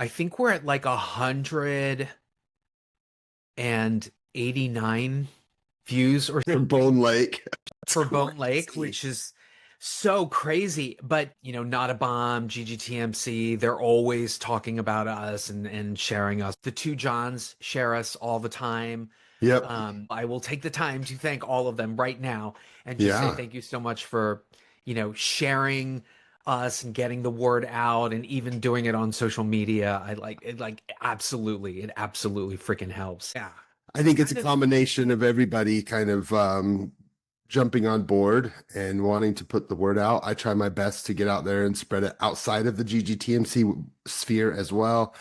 I think we're at like 189 views or For Bone Lake. That's for Bone Lake, crazy. which is so crazy. But, Not a Bomb, GGTMC, they're always talking about us and sharing us. The two Johns share us all the time. Yep. I will take the time to thank all of them right now and just say Yeah. thank you so much for, sharing us and getting the word out and even doing it on social media. I like it, absolutely. It absolutely freaking helps. Yeah. I think it's a combination of everybody kind of jumping on board and wanting to put the word out. I try my best to get out there and spread it outside of the GGTMC sphere as well,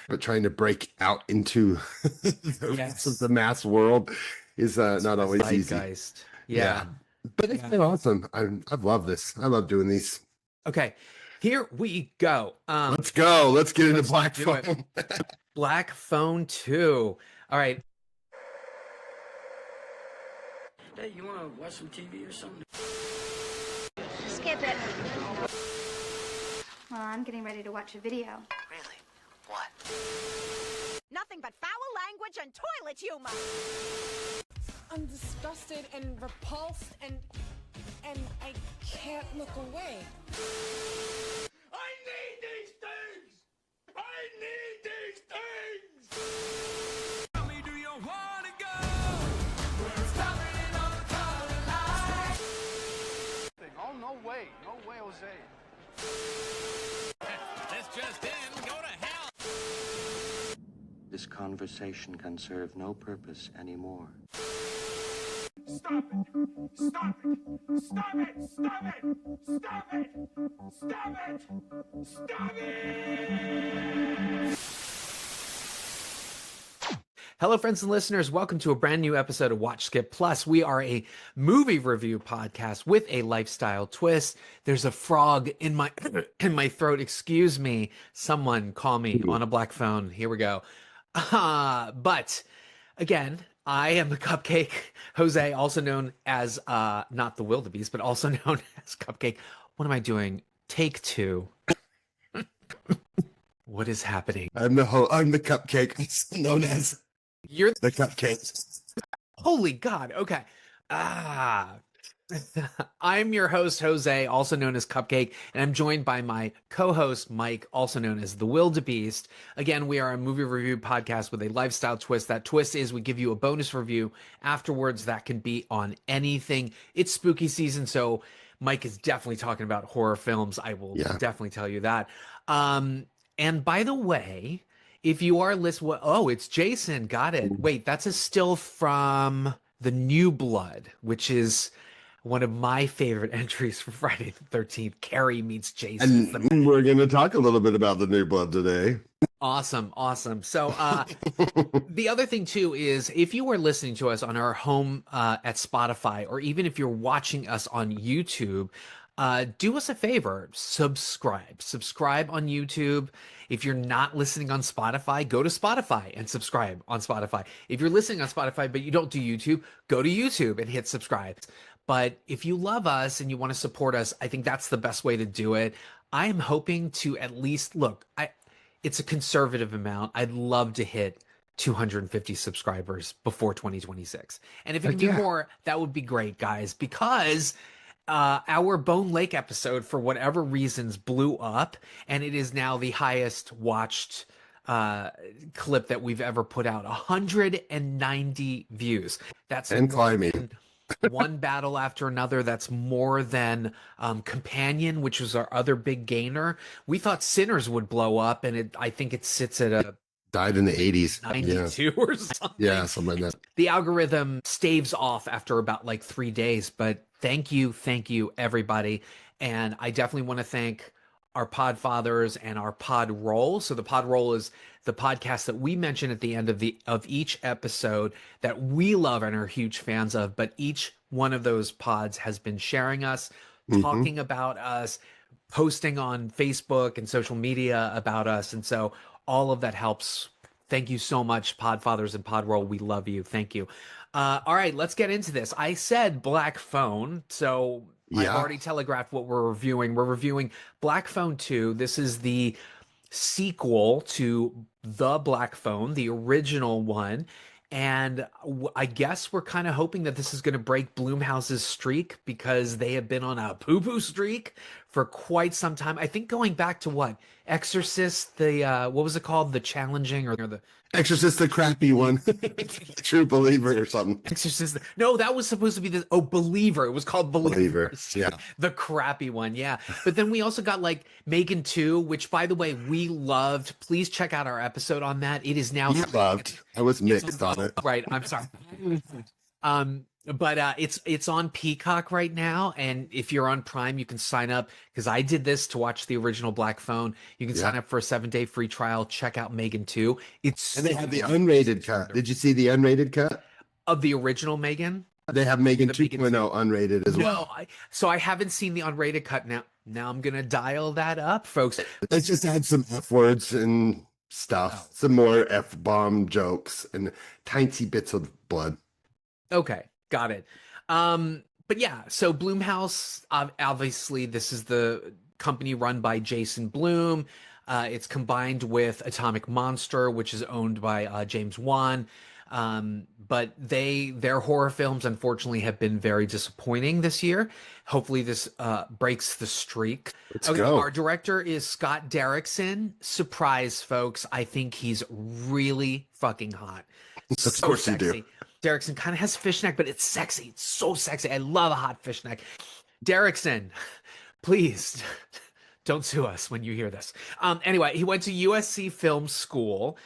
but trying to break out into the rest of the mass world is not always easy. Zeitgeist. Yeah. But it's been awesome. I've loved this. I love doing these. Okay, here we go. Let's go. Let's get into Black do Phone. Black Phone 2. All right. Hey, you want to watch some TV or something? Skip it. Well, I'm getting ready to watch a video. Really? What? Nothing but foul language and toilet humor. I'm disgusted and repulsed and I can't look away. I need these things! I need these things! Tell me, do you want to go? We're stopping on the color line. Oh, no way, Jose. This just in, go to hell! This conversation can serve no purpose anymore. Stop it! Stop it! Stop it! Stop it! Stop it! Stop it! Stop it! Hello, friends and listeners. Welcome to a brand new episode of Watch Skip Plus. We are a movie review podcast with a lifestyle twist. There's a frog in my in my throat. Excuse me. Someone call me on a black phone. Here we go. But again, I am the Cupcake, Jose, also known as not the Wildebeest, but also known as Cupcake. What am I doing? Take two. What is happening? I'm the Cupcake, also known as You're the Cupcake. Holy God. Okay. I'm your host, Jose, also known as Cupcake, and I'm joined by my co-host, Mike, also known as the Wildebeest. Again, we are a movie review podcast with a lifestyle twist. That twist is we give you a bonus review afterwards that can be on anything. It's spooky season, so Mike is definitely talking about horror films. I will definitely tell you that. And by the way, if you are listening, it's Jason. Got it. Wait, that's a still from The New Blood, which is one of my favorite entries for Friday the 13th. Carrie meets Jason. And we're going to talk a little bit about The New Blood today. Awesome. So the other thing, too, is if you are listening to us on our home at Spotify, or even if you're watching us on YouTube, do us a favor, subscribe on YouTube. If you're not listening on Spotify, go to Spotify and subscribe on Spotify. If you're listening on Spotify, but you don't do YouTube, go to YouTube and hit subscribe. But if you love us and you want to support us, I think that's the best way to do it. I am hoping to at least it's a conservative amount. I'd love to hit 250 subscribers before 2026. And if it can be more, that would be great, guys, because our Bone Lake episode, for whatever reasons, blew up, and it is now the highest watched clip that we've ever put out. 190 views. That's and climbing. One battle after another. That's more than Companion, which was our other big gainer. We thought Sinners would blow up, and I think it sits at a died in the 80s. 92 or something. Yeah, something like that. The algorithm staves off after about 3 days, but thank you, everybody. And I definitely want to thank our Podfathers and our Pod Roll. So the Pod Roll is the podcast that we mention at the end of each episode that we love and are huge fans of. But each one of those pods has been sharing us, talking about us, posting on Facebook and social media about us. And so all of that helps. Thank you so much, Podfathers and Podroll. We love you. Thank you. All right, let's get into this. I said Black Phone, so I've already telegraphed what we're reviewing. We're reviewing Black Phone 2. This is the sequel to The Black Phone, the original one. And I guess we're kind of hoping that this is going to break Blumhouse's streak because they have been on a poo-poo streak for quite some time. I think going back to what? Exorcist, the what was it called? The Challenging or the Exorcist, the crappy one. True Believer or something. Exorcist. No, that was supposed to be the Believer. It was called Believer. Yeah. The crappy one. Yeah. But then we also got like Megan 2, which by the way, we loved. Please check out our episode on that. It is now You loved. I was mixed on it. Right. I'm sorry. But it's on Peacock right now, and if you're on Prime, you can sign up because I did this to watch the original Black Phone. You can sign up for a 7-day free trial. Check out Megan 2. And they have the unrated cut. Did you see the unrated cut of the original Megan? They have Megan 2.0 unrated as well. So I haven't seen the unrated cut. Now I'm gonna dial that up, folks. Let's just add some F words and stuff, some more F-bomb jokes and tiny bits of blood. Okay, got it. But yeah, so Blumhouse, obviously this is the company run by Jason Blum. It's combined with Atomic Monster, which is owned by James Wan. But their horror films unfortunately have been very disappointing this year. Hopefully this breaks the streak. Let's go. Our director is Scott Derrickson. Surprise, folks. I think he's really fucking hot. Of course you do. Derrickson kind of has fishneck, but it's sexy. It's so sexy. I love a hot fishneck. Derrickson, please don't sue us when you hear this. Anyway, he went to USC Film School.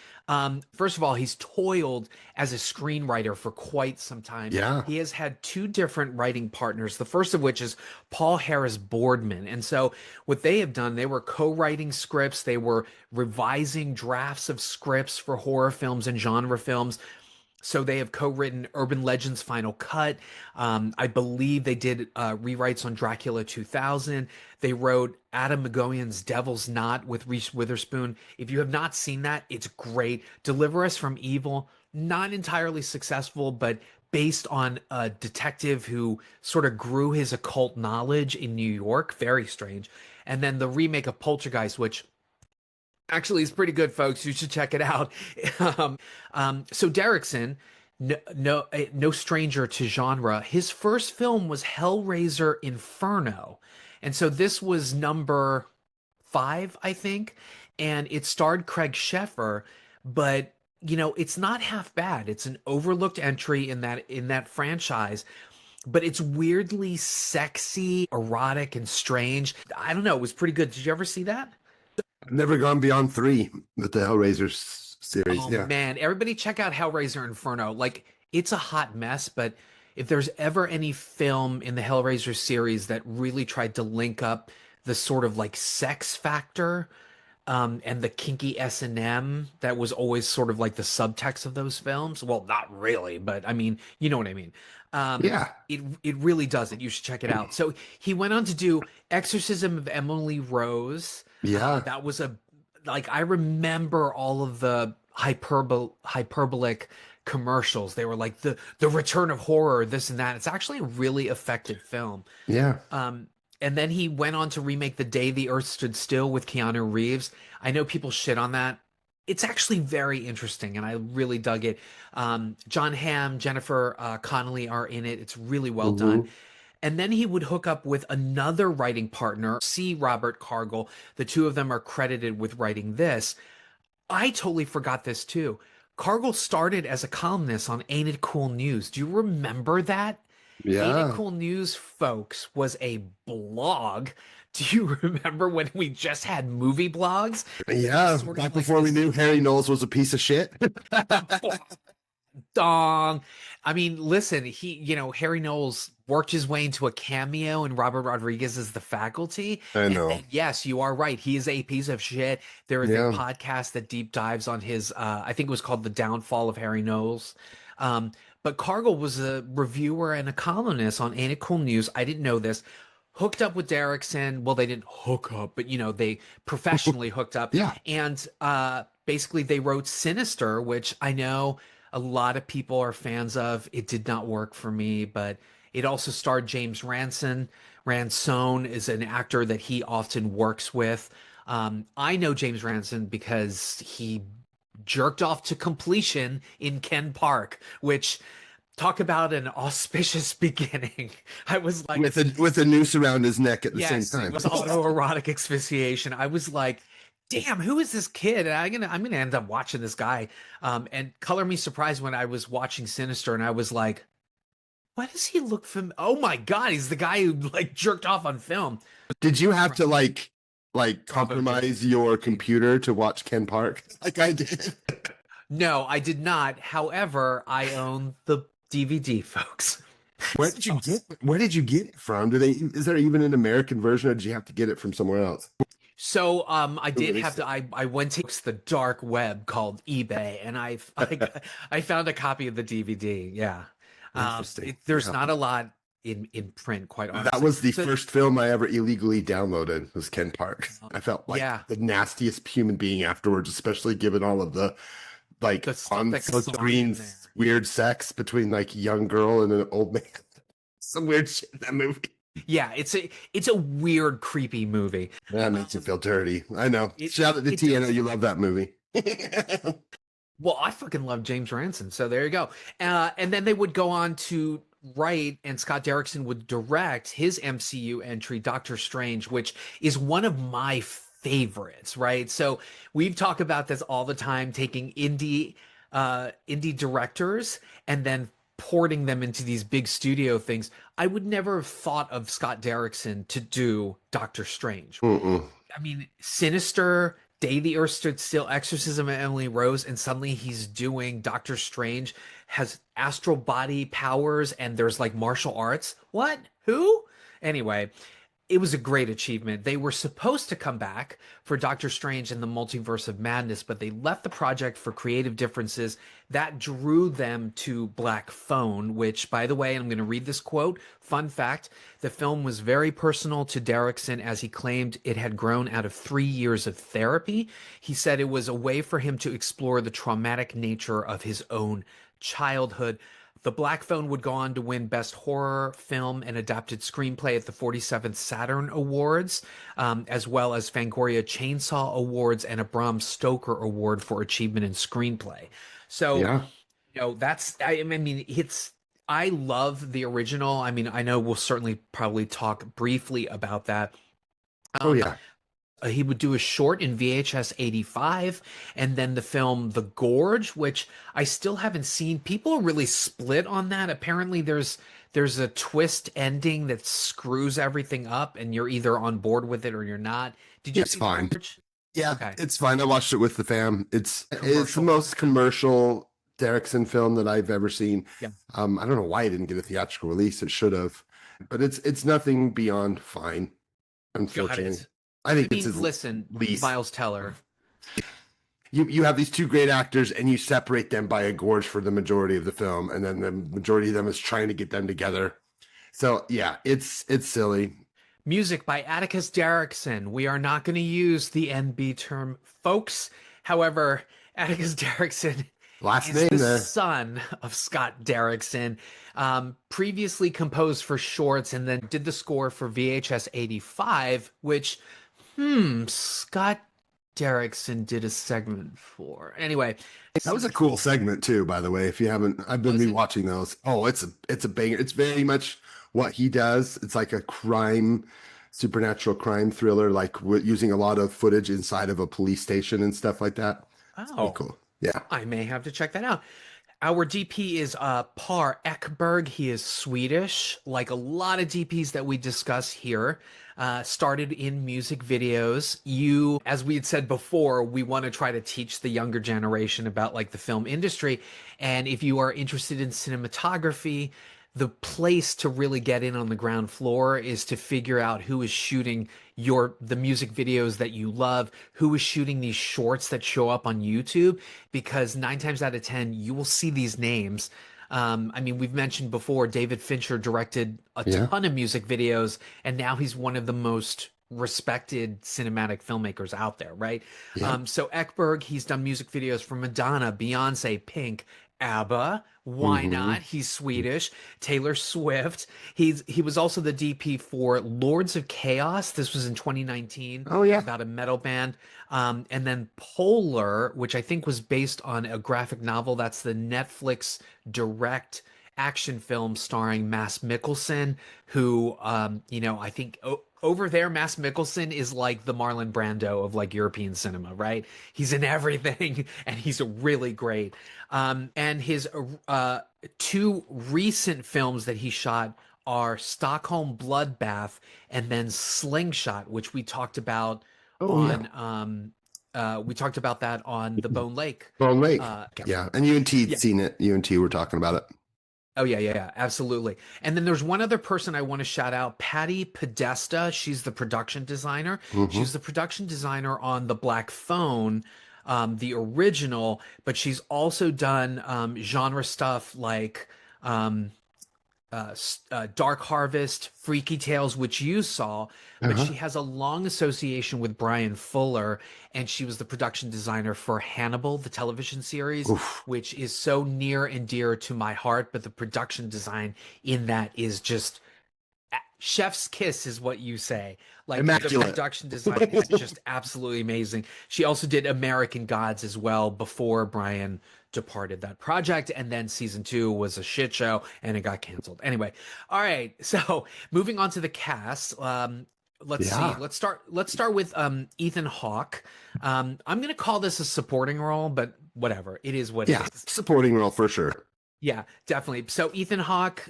First of all, he's toiled as a screenwriter for quite some time. Yeah. He has had 2 different writing partners, the first of which is Paul Harris Boardman. And so what they have done, they were co-writing scripts. They were revising drafts of scripts for horror films and genre films. So they have co-written Urban Legends Final Cut. I believe they did rewrites on Dracula 2000. They wrote Adam McGowan's Devil's Knot with Reese Witherspoon. If you have not seen that, it's great. Deliver Us from Evil, not entirely successful, but based on a detective who sort of grew his occult knowledge in New York. Very strange. And then the remake of Poltergeist, which actually, it's pretty good, folks. You should check it out. So Derrickson, no stranger to genre. His first film was Hellraiser Inferno. And so this was number 5, I think. And it starred Craig Sheffer. But, it's not half bad. It's an overlooked entry in that franchise. But it's weirdly sexy, erotic, and strange. I don't know. It was pretty good. Did you ever see that? I've never gone beyond 3 with the Hellraiser series. Oh, yeah. man. Everybody check out Hellraiser Inferno. Like, it's a hot mess, but if there's ever any film in the Hellraiser series that really tried to link up the sort of like sex factor and the kinky S&M that was always sort of like the subtext of those films. Well, not really, but I mean, you know what I mean. Yeah. It really does it. You should check it out. So he went on to do Exorcism of Emily Rose. Yeah. That was I remember all of the hyperbolic commercials. They were like the return of horror, this and that. It's actually a really effective film. Yeah. And then he went on to remake The Day the Earth Stood Still with Keanu Reeves. I know people shit on that. It's actually very interesting, and I really dug it. John Hamm, Jennifer Connelly are in it. It's really well done. And then he would hook up with another writing partner, C. Robert Cargill. The 2 of them are credited with writing this. I totally forgot this too. Cargill started as a columnist on Ain't It Cool News. Do you remember that? Yeah. Ain't It Cool News, folks, was a blog. Do you remember when we just had movie blogs? Yeah. Sort of Back like before we knew Harry Knowles was a piece of shit. Dong. I mean, listen, Harry Knowles worked his way into a cameo in Robert Rodriguez's The Faculty. I know. And yes, you are right. He is a piece of shit. There is a podcast that deep dives on his, I think it was called The Downfall of Harry Knowles. But Cargill was a reviewer and a columnist on Ain't It Cool News. I didn't know this. Hooked up with Derrickson. Well, they didn't hook up, but they professionally hooked up. Yeah. And basically they wrote Sinister, which I know a lot of people are fans of. It did not work for me, but it also starred James Ransone is an actor that he often works with. I know James Ranson because he jerked off to completion in Ken Park, which talk about an auspicious beginning. I was like, with a noose around his neck at the same yes, it time. was autoerotic asphyxiation. I was like, damn, who is this kid? And I'm gonna end up watching this guy. And color me surprised when I was watching Sinister, and I was like, why does he look Oh my god, he's the guy who like jerked off on film. Did you have to like compromise your computer to watch Ken Park like I did? No, I did not. However, I own the DVD, folks. Where did you get it from? Is there even an American version, or did you have to get it from somewhere else? So I did have to. I went to the dark web called eBay, and I found a copy of the DVD. Yeah, Interesting. there's Yeah. not a lot in print, quite honestly. That was the first film I ever illegally downloaded. Was Ken Park. I felt like the nastiest human being afterwards, especially given all of the like The stuff on that goes on screen in there. weird sex between like a young girl and an old man. Some weird shit in that movie. Yeah, it's a weird, creepy movie. That makes you feel dirty. I know. Shout out to it T. I know does. you love that movie. Well, I fucking love James Ranson, so there you go. And then they would go on to write, and Scott Derrickson would direct his MCU entry, Doctor Strange, which is one of my favorites, right? So we've talked about this all the time, taking indie directors and then porting them into these big studio things. I would never have thought of Scott Derrickson to do Doctor Strange. Mm-mm. I mean, Sinister, Day the Earth Stood Still, Exorcism of Emily Rose, and suddenly he's doing Doctor Strange, has astral body powers, and there's like martial arts. What? Who? Anyway, it was a great achievement. They were supposed to come back for Doctor Strange and the Multiverse of Madness, but they left the project for creative differences. That drew them to Black Phone, which, by the way, I'm going to read this quote. Fun fact, the film was very personal to Derrickson, as he claimed it had grown out of 3 years of therapy. He said it was a way for him to explore the traumatic nature of his own childhood. The Black Phone would go on to win Best Horror Film and Adapted Screenplay at the 47th Saturn Awards, as well as Fangoria Chainsaw Awards and a Bram Stoker Award for Achievement in Screenplay. So, Yeah. I mean, I love the original. I mean, I know we'll certainly probably talk briefly about that. Oh yeah. He would do a short in VHS 85, and then the film The Gorge, which I still haven't seen. People are really split on that. Apparently there's a twist ending that screws everything up, and you're either on board with it or you're not. Did you It's see fine. The Gorge? Yeah, Okay. it's fine. I watched it with the fam. It's the Commercial. most commercial Derrickson film that I've ever seen. Yeah. I don't know why it didn't get a theatrical release. It should have, but it's nothing beyond fine. Unfortunately, I think it's his Listen, least. Miles Teller. You have these two great actors and you separate them by a gorge for the majority of the film, and then the majority of them is trying to get them together. So yeah, it's silly. Music by Atticus Derrickson. We are not going to use the NB term, folks. However, Atticus Derrickson Last is name the there. son of Scott Derrickson, previously composed for shorts and then did the score for VHS 85, which, Scott Derrickson did a segment for. Anyway, That was a cool segment too, by the way. If you haven't, I've been rewatching those. Oh, it's a banger. It's very much what he does. It's like a supernatural crime thriller, like using a lot of footage inside of a police station and stuff like that. It's pretty cool. Yeah. I may have to check that out. Our DP is Par Ekberg. He is Swedish. Like a lot of DPs that we discuss here, started in music videos. As we had said before, we want to try to teach the younger generation about like the film industry. And if you are interested in cinematography, the place to really get in on the ground floor is to figure out who is shooting the music videos that you love, who is shooting these shorts that show up on YouTube, because 9 times out of 10, you will see these names. I mean, we've mentioned before, David Fincher directed a ton of music videos, and now he's one of the most respected cinematic filmmakers out there, right? Yeah. So Ekberg, he's done music videos for Madonna, Beyonce, Pink, ABBA. Why not? He's Swedish. Taylor Swift. He was also the DP for Lords of Chaos. This was in 2019. Oh, yeah. About a metal band. And then Polar, which I think was based on a graphic novel. That's the Netflix direct action film starring Mads Mikkelsen, who, I think over there, Mads Mikkelsen is like the Marlon Brando of like European cinema, right? He's in everything and he's really great. And his two recent films that he shot are Stockholm Bloodbath and then Slingshot, which we talked about we talked about that on the Bone Lake. Bone Lake. Yeah. And you and T seen it. You and T were talking about it. Oh, yeah, absolutely. And then there's one other person I want to shout out, Patty Podesta. She's the production designer. She's the production designer on The Black Phone, the original, but she's also done genre stuff like Dark Harvest, Freaky Tales, which you saw, but she has a long association with Brian Fuller, and she was the production designer for Hannibal, the television series, which is so near and dear to my heart, but the production design in that is just chef's kiss is what you say. Like immaculate. The production design is just absolutely amazing. She also did American Gods as well before Brian departed that project, and then season 2 was a shit show and it got canceled. Anyway, all right, so moving on to the cast. Let's see. Let's start with Ethan Hawke. I'm gonna call this a supporting role, but whatever. It is what it is. Supporting role for sure. Yeah, definitely. So Ethan Hawke,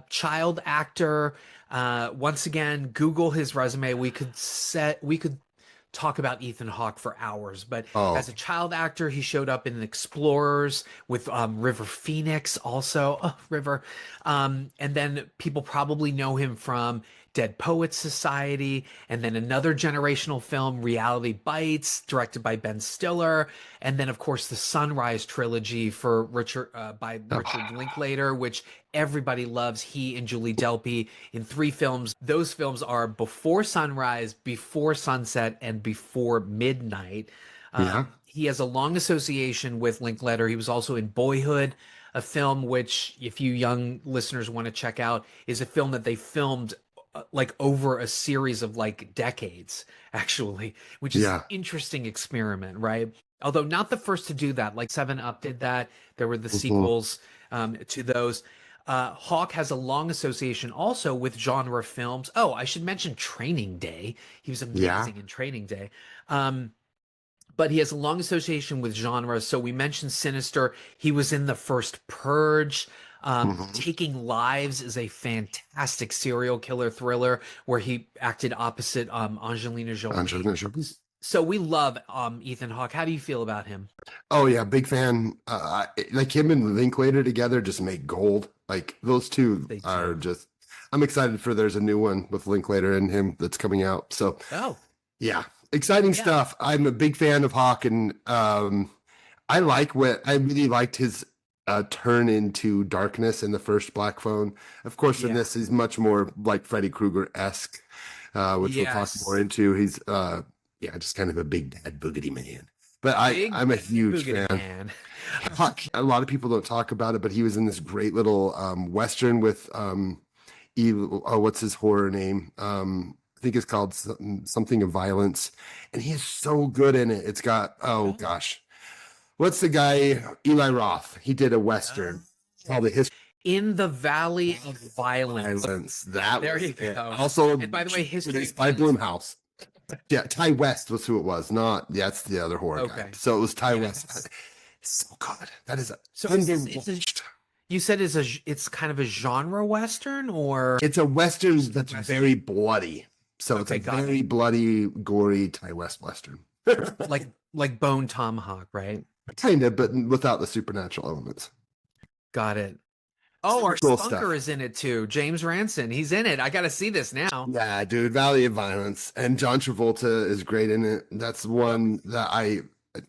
child actor. Once again, Google his resume. We could talk about Ethan Hawke for hours, but as a child actor, he showed up in Explorers with River Phoenix, also River, and then people probably know him from Dead Poets Society, and then another generational film, Reality Bites, directed by Ben Stiller, and then of course the Sunrise trilogy for Richard Linklater, which everybody loves. He and Julie Delpy in 3 films. Those films are Before Sunrise, Before Sunset, and Before Midnight. He has a long association with Linklater. He was also in Boyhood, a film which, if you young listeners want to check out, is a film that they filmed like over a series of like decades, actually, which is an interesting experiment, right? Although not the first to do that. Like 7 Up did that. There were the sequels to those. Hawke has a long association also with genre films. Oh, I should mention Training Day. He was amazing in Training Day. But he has a long association with genre. So we mentioned Sinister. He was in the first Purge. Taking Lives is a fantastic serial killer thriller where he acted opposite Angelina Jolie. So we love Ethan Hawke. How do you feel about him? Oh yeah, big fan. Like him and Linklater together just make gold. Like those two are just. I'm excited for. There's a new one with Linklater and him that's coming out. So yeah, exciting stuff. I'm a big fan of Hawke, and I really liked his turn into darkness in the first Black Phone. Of course, in this, he's much more like Freddy Krueger-esque, which we'll talk more into. He's just kind of a big bad boogity man. But I'm a huge fan. Hawke, a lot of people don't talk about it, but he was in this great little Western with what's his horror name? I think it's called something of Violence. And he is so good in it. It's got, what's the guy? Eli Roth. He did a Western called The History. In the Valley of Violence. There you go. Also, and by the way, History by Blumhouse. Yeah, Ty West was who it was. That's the other horror guy. So it was Ty West. So good. That is you said it's kind of a genre Western, or it's a Western that's very bloody. So it's a very bloody, gory Ty West Western. like Bone Tomahawk, right? Kind of, but without the supernatural elements. Got it. Oh, our Spunker is in it too. James Ranson, he's in it. I got to see this now. Yeah, dude, Valley of Violence, and John Travolta is great in it. That's one that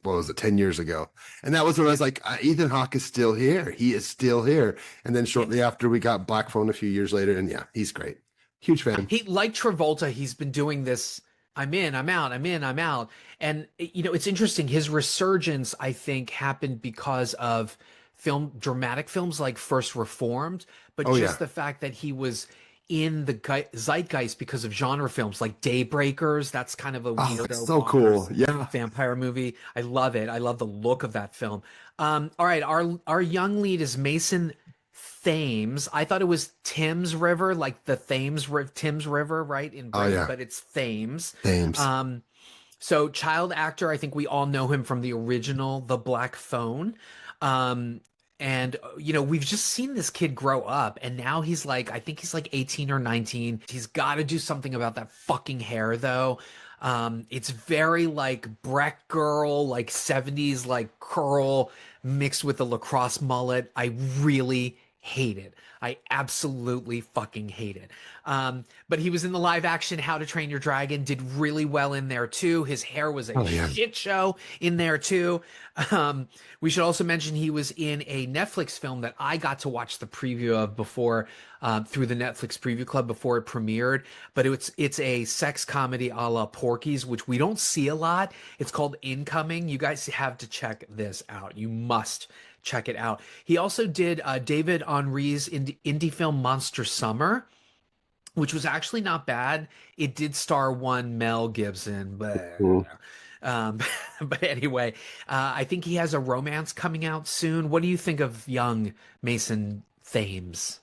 what was it, 10 years ago? And that was when I was like, Ethan Hawke is still here. He is still here. And then shortly after, we got Black Phone a few years later, and he's great. Huge fan. He, like Travolta, he's been doing this. I'm in, I'm out, I'm in, I'm out. And, it's interesting. His resurgence, I think, happened because of dramatic films like First Reformed, but Oh, just yeah. the fact that he was in the zeitgeist because of genre films like Daybreakers. That's kind of a Oh, that's weirdo so cool. bonkers Yeah. vampire movie. I love it. I love the look of that film. All right, our young lead is Mason Thames. I thought it was Thames River, like the Thames River, right, in Oh, Britain, yeah. but it's Thames. Thames. So child actor, I think we all know him from the original The Black Phone. And we've just seen this kid grow up, and now he's like, I think he's like 18 or 19. He's got to do something about that fucking hair, though. It's very like Breck girl, like 70s, like curl mixed with a lacrosse mullet. I really hate it. I absolutely fucking hate it. But he was in the live action How to Train Your Dragon, did really well in there too. His hair was a Oh, yeah. shit show in there too. We should also mention he was in a Netflix film that I got to watch the preview of before, through the Netflix Preview Club before it premiered. But it's a sex comedy a la Porky's, which we don't see a lot. It's called Incoming. You guys have to check this out. You must check it out. He also did David Henry's indie film Monster Summer, which was actually not bad. It did star one Mel Gibson, but Mm. but anyway, I think he has a romance coming out soon. What do you think of young Mason Thames?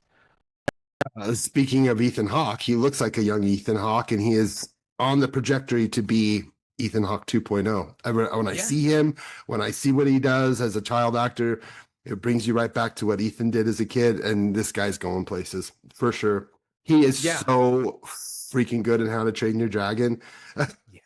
Speaking of Ethan Hawke, he looks like a young Ethan Hawke, and he is on the trajectory to be Ethan Hawke 2.0. When I Yeah. see him, when I see what he does as a child actor, it brings you right back to what Ethan did as a kid, and this guy's going places for sure. He is Yeah. so freaking good in How to Train Your Dragon.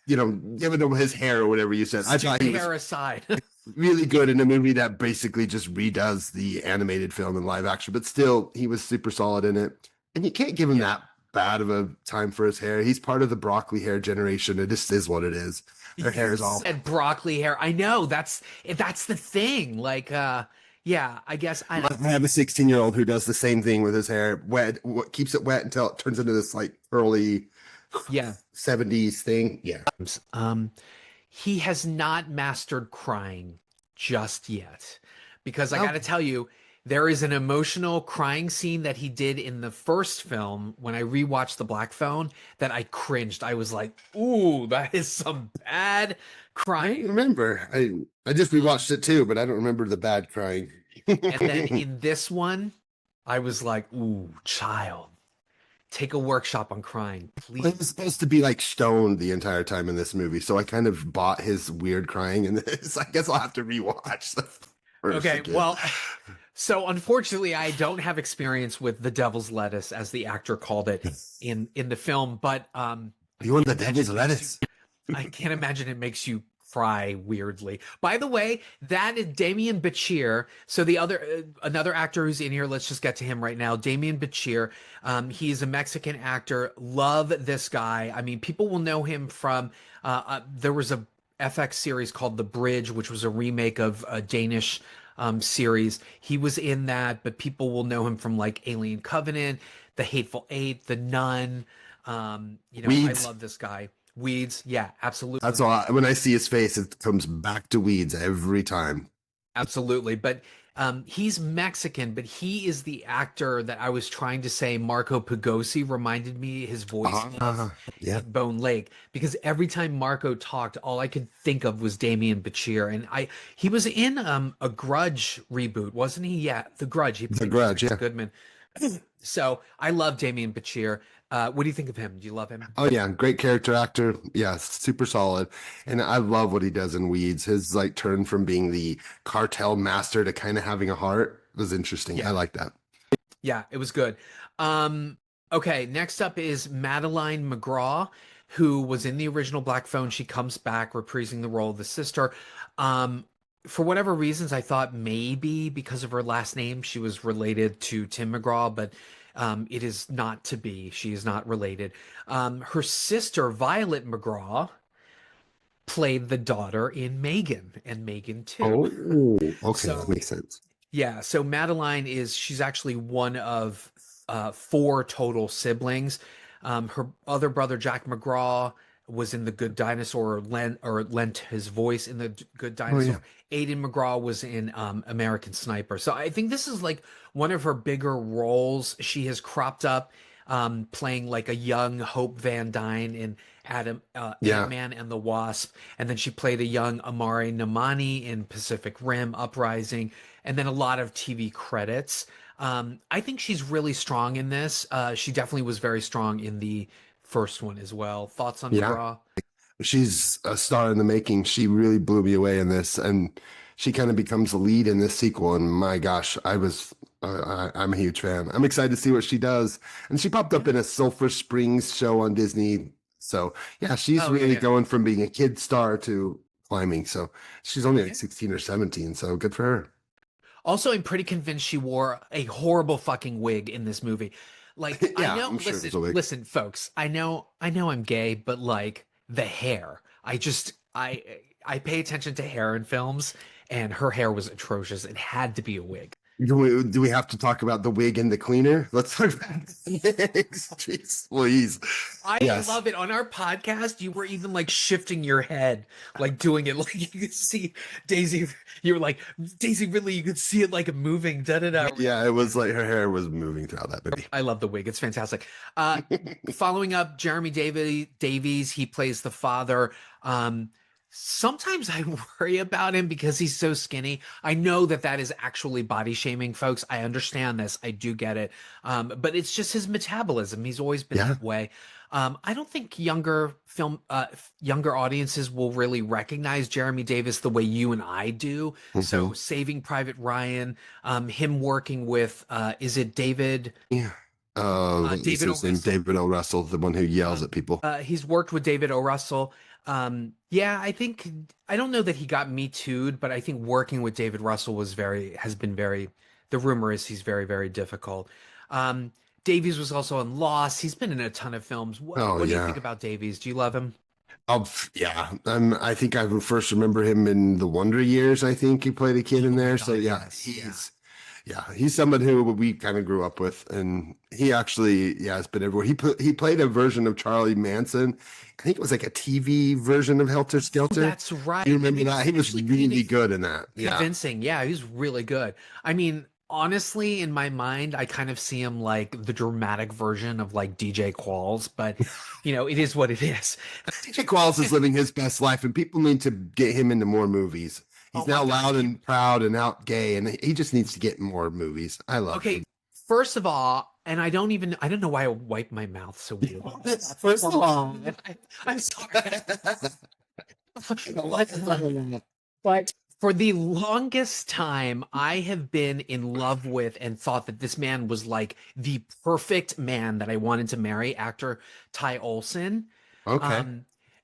Giving him his hair or whatever you said. I thought he was Hair aside. really good in a movie that basically just redoes the animated film in live action, but still, he was super solid in it. And you can't give him that bad of a time for his hair. He's part of the broccoli hair generation. It just is what it is. Their hair is all Said broccoli hair. I know that's the thing. Like, yeah, I guess I have a 16-year-old who does the same thing with his hair, keeps it wet until it turns into this like curly, yeah. 70s thing. Yeah. He has not mastered crying just yet, because I got to tell you, there is an emotional crying scene that he did in the first film when I rewatched The Black Phone that I cringed. I was like, ooh, that is some bad I crying. remember. I just rewatched it too, but I don't remember the bad crying. And then in this one, I was like, ooh, child, take a workshop on crying, He please. was supposed to be like stoned the entire time in this movie, so I kind of bought his weird crying in this. I guess I'll have to rewatch the first Okay, again. well, so unfortunately, I don't have experience with the devil's lettuce, as the actor called it in the film, but You want the devil's lettuce? I can't imagine it makes you cry weirdly. By the way, that is Damien Bachir. So the another actor who's in here, let's just get to him right now. Damien Bachir. He's a Mexican actor. Love this guy. I mean, people will know him from there was a FX series called The Bridge, which was a remake of a Danish series. He was in that, but people will know him from like Alien Covenant, The Hateful Eight, The Nun. Weeds. I love this guy. Weeds, yeah, absolutely. That's all. When I see his face, it comes back to Weeds every time. Absolutely. But he's Mexican, but he is the actor that I was trying to say Marco Pagosi reminded me his voice of Yeah. in Bone Lake, because every time Marco talked, all I could think of was Damien Bachir. And he was in a Grudge reboot, wasn't he? Yeah, The Grudge. He played Grudge, Chris yeah. Goodman. So I love Damien Bachir. What do you think of him? Do you love him? Oh yeah, great character actor. Yeah, super solid. And I love what he does in Weeds. His like turn from being the cartel master to kind of having a heart was interesting. Yeah. I like that. Yeah, it was good. Okay, next up is Madeleine McGraw, who was in the original Black Phone. She comes back reprising the role of the sister. For whatever reasons, I thought maybe because of her last name, she was related to Tim McGraw, but it is not to be. She is not related. Her sister, Violet McGraw, played the daughter in Megan and Megan 2. Oh, okay, So- that makes sense. Yeah, so Madeline she's actually one of 4 total siblings. Her other brother, Jack McGraw, was in The Good Dinosaur, or lent his voice in The Good Oh yeah. Dinosaur. Aidan McGraw was in American Sniper. So I think this is like one of her bigger roles. She has cropped up playing like a young Hope Van Dyne in Yeah. Ant-Man and the Wasp, and then she played a young Amari Namani in Pacific Rim Uprising, and then a lot of TV credits. I think she's really strong in this. She definitely was very strong in the first one as well. Thoughts on Yeah. McGraw? She's a star in the making. She really blew me away in this, and she kind of becomes the lead in this sequel. And my gosh, I'm a huge fan. I'm excited to see what she does. And she popped up in a Sulphur Springs show on Disney. So yeah, she's Oh, really yeah. going from being a kid star to climbing. So she's only like Yeah. 16 or 17. So good for her. Also, I'm pretty convinced she wore a horrible fucking wig in this movie. Like, Yeah, I know, I'm sure it was a wig. listen, folks, I know I'm gay, but like the hair, I pay attention to hair in films, and her hair was atrocious. It had to be a wig. Do we have to talk about the wig and the cleaner? Let's talk about the wigs. Jeez, please. I Yes. love it. On our podcast, you were even like shifting your head, like doing it, like you could see Daisy. You were like, Daisy, really, you could see it like moving. Da da da. Yeah, it was like her hair was moving throughout that movie. I love the wig. It's fantastic. Following up, Jeremy Davies, he plays the father. Sometimes I worry about him because he's so skinny. I know that is actually body shaming, folks. I understand this. I do get it. But it's just his metabolism. He's always been that way. I don't think younger audiences will really recognize Jeremy Davis the way you and I do. So Saving Private Ryan, him working with, is it David? Yeah. David his name? David O. Russell, the one who yells at people. He's worked with David O. Russell. Yeah, I don't know that he got Me Too'd, but I think working with David Russell has been very, the rumor is he's very, very difficult. Davies was also in Lost. He's been in a ton of films. What do you think about Davies? Do you love him? Yeah. I think I first remember him in The Wonder Years. I think he played a kid in there. So yeah, he's someone who we kind of grew up with, and he actually, has been everywhere. He played a version of Charlie Manson. I think it was like a TV version of Helter Skelter. That's right. You remember that? He was really good in that. Yeah. Convincing. Yeah, he was really good. I mean, honestly, in my mind, I kind of see him like the dramatic version of like DJ Qualls, but it is what it is. DJ Qualls is living his best life, and people need to get him into more movies. He's now loud and proud and out gay, and he just needs to get more movies. I love him. First of all, and I don't know why I wipe my mouth so weird. First of all, I'm sorry. But for the longest time, I have been in love with and thought that this man was like the perfect man that I wanted to marry, actor Ty Olsson. Okay.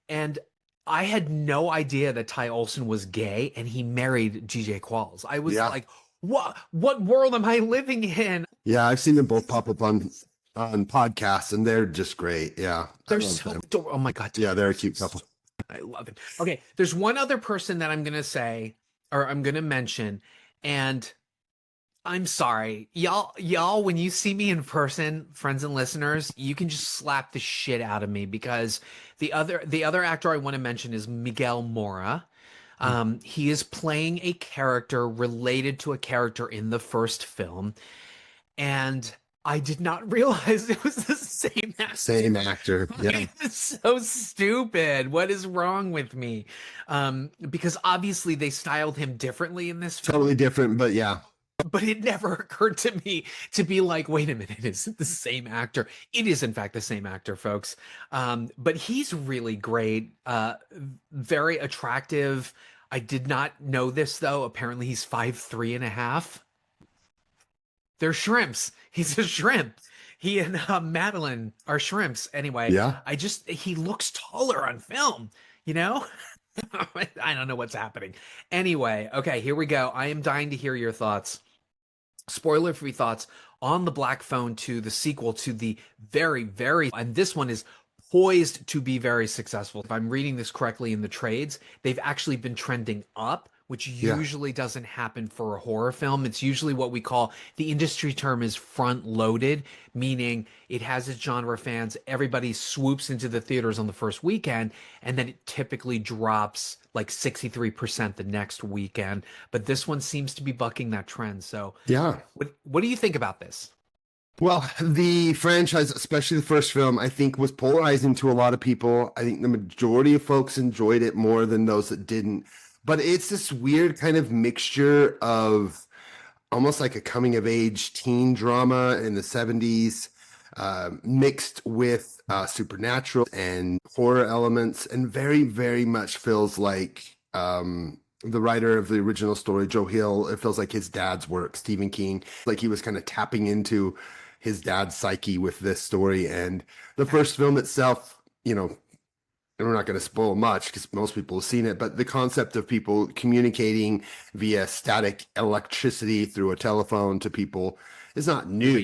And I had no idea that Ty Olsson was gay, and he married DJ Qualls. I was like, what world am I living in? Yeah, I've seen them both pop up on podcasts, and they're just great. Yeah. They're so adorable. Oh my God. Yeah, they're a cute couple. I love it. Okay, there's one other person that I'm going to say, or I'm going to mention, and I'm sorry. Y'all, when you see me in person, friends and listeners, you can just slap the shit out of me, because the other actor I want to mention is Miguel Mora. He is playing a character related to a character in the first film, and I did not realize it was the same actor. Same actor. Yeah. It's so stupid. What is wrong with me? Because obviously they styled him differently in this film. Totally different, but yeah. But it never occurred to me to be like, wait a minute, is it the same actor? It is, in fact, the same actor, folks. But he's really great, very attractive. I did not know this, though. Apparently, he's 5'3.5". They're shrimps. He's a shrimp. He and Madeleine are shrimps. Anyway, he looks taller on film, I don't know what's happening. Anyway, okay, here we go. I am dying to hear your thoughts. Spoiler-free thoughts on The Black Phone 2, the sequel to the and this one is poised to be very successful. If I'm reading this correctly in the trades, they've actually been trending up, which Yeah. usually doesn't happen for a horror film. It's usually what we call, the industry term is front loaded, meaning it has its genre fans. Everybody swoops into the theaters on the first weekend, and then it typically drops like 63% the next weekend. But this one seems to be bucking that trend. So Yeah. what do you think about this? Well, the franchise, especially the first film, I think was polarizing to a lot of people. I think the majority of folks enjoyed it more than those that didn't. But it's this weird kind of mixture of almost like a coming of age teen drama in the 70s, mixed with supernatural and horror elements, and very, very much feels like the writer of the original story, Joe Hill, it feels like his dad's work, Stephen King, like he was kind of tapping into his dad's psyche with this story. And the first film itself, you know, and we're not going to spoil much because most people have seen it, but the concept of people communicating via static electricity through a telephone to people is not new.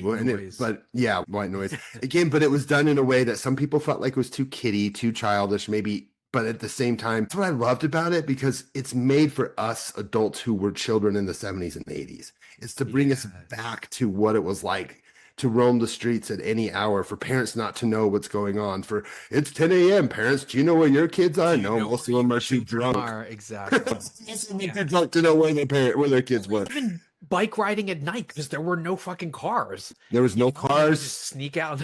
But yeah, white noise again, but it was done in a way that some people felt like it was too kiddie, too childish, maybe. But at the same time, that's what I loved about it, because it's made for us adults who were children in the 70s and 80s. It's to bring us back to what it was like to roam the streets at any hour, for parents not to know what's going on, for it's 10 a.m. Parents, do you know where your kids are? No, most of them are too drunk. Exactly. They're drunk to know where their kids were. Even bike riding at night, because there were no fucking cars. There was no cars. Just sneak out.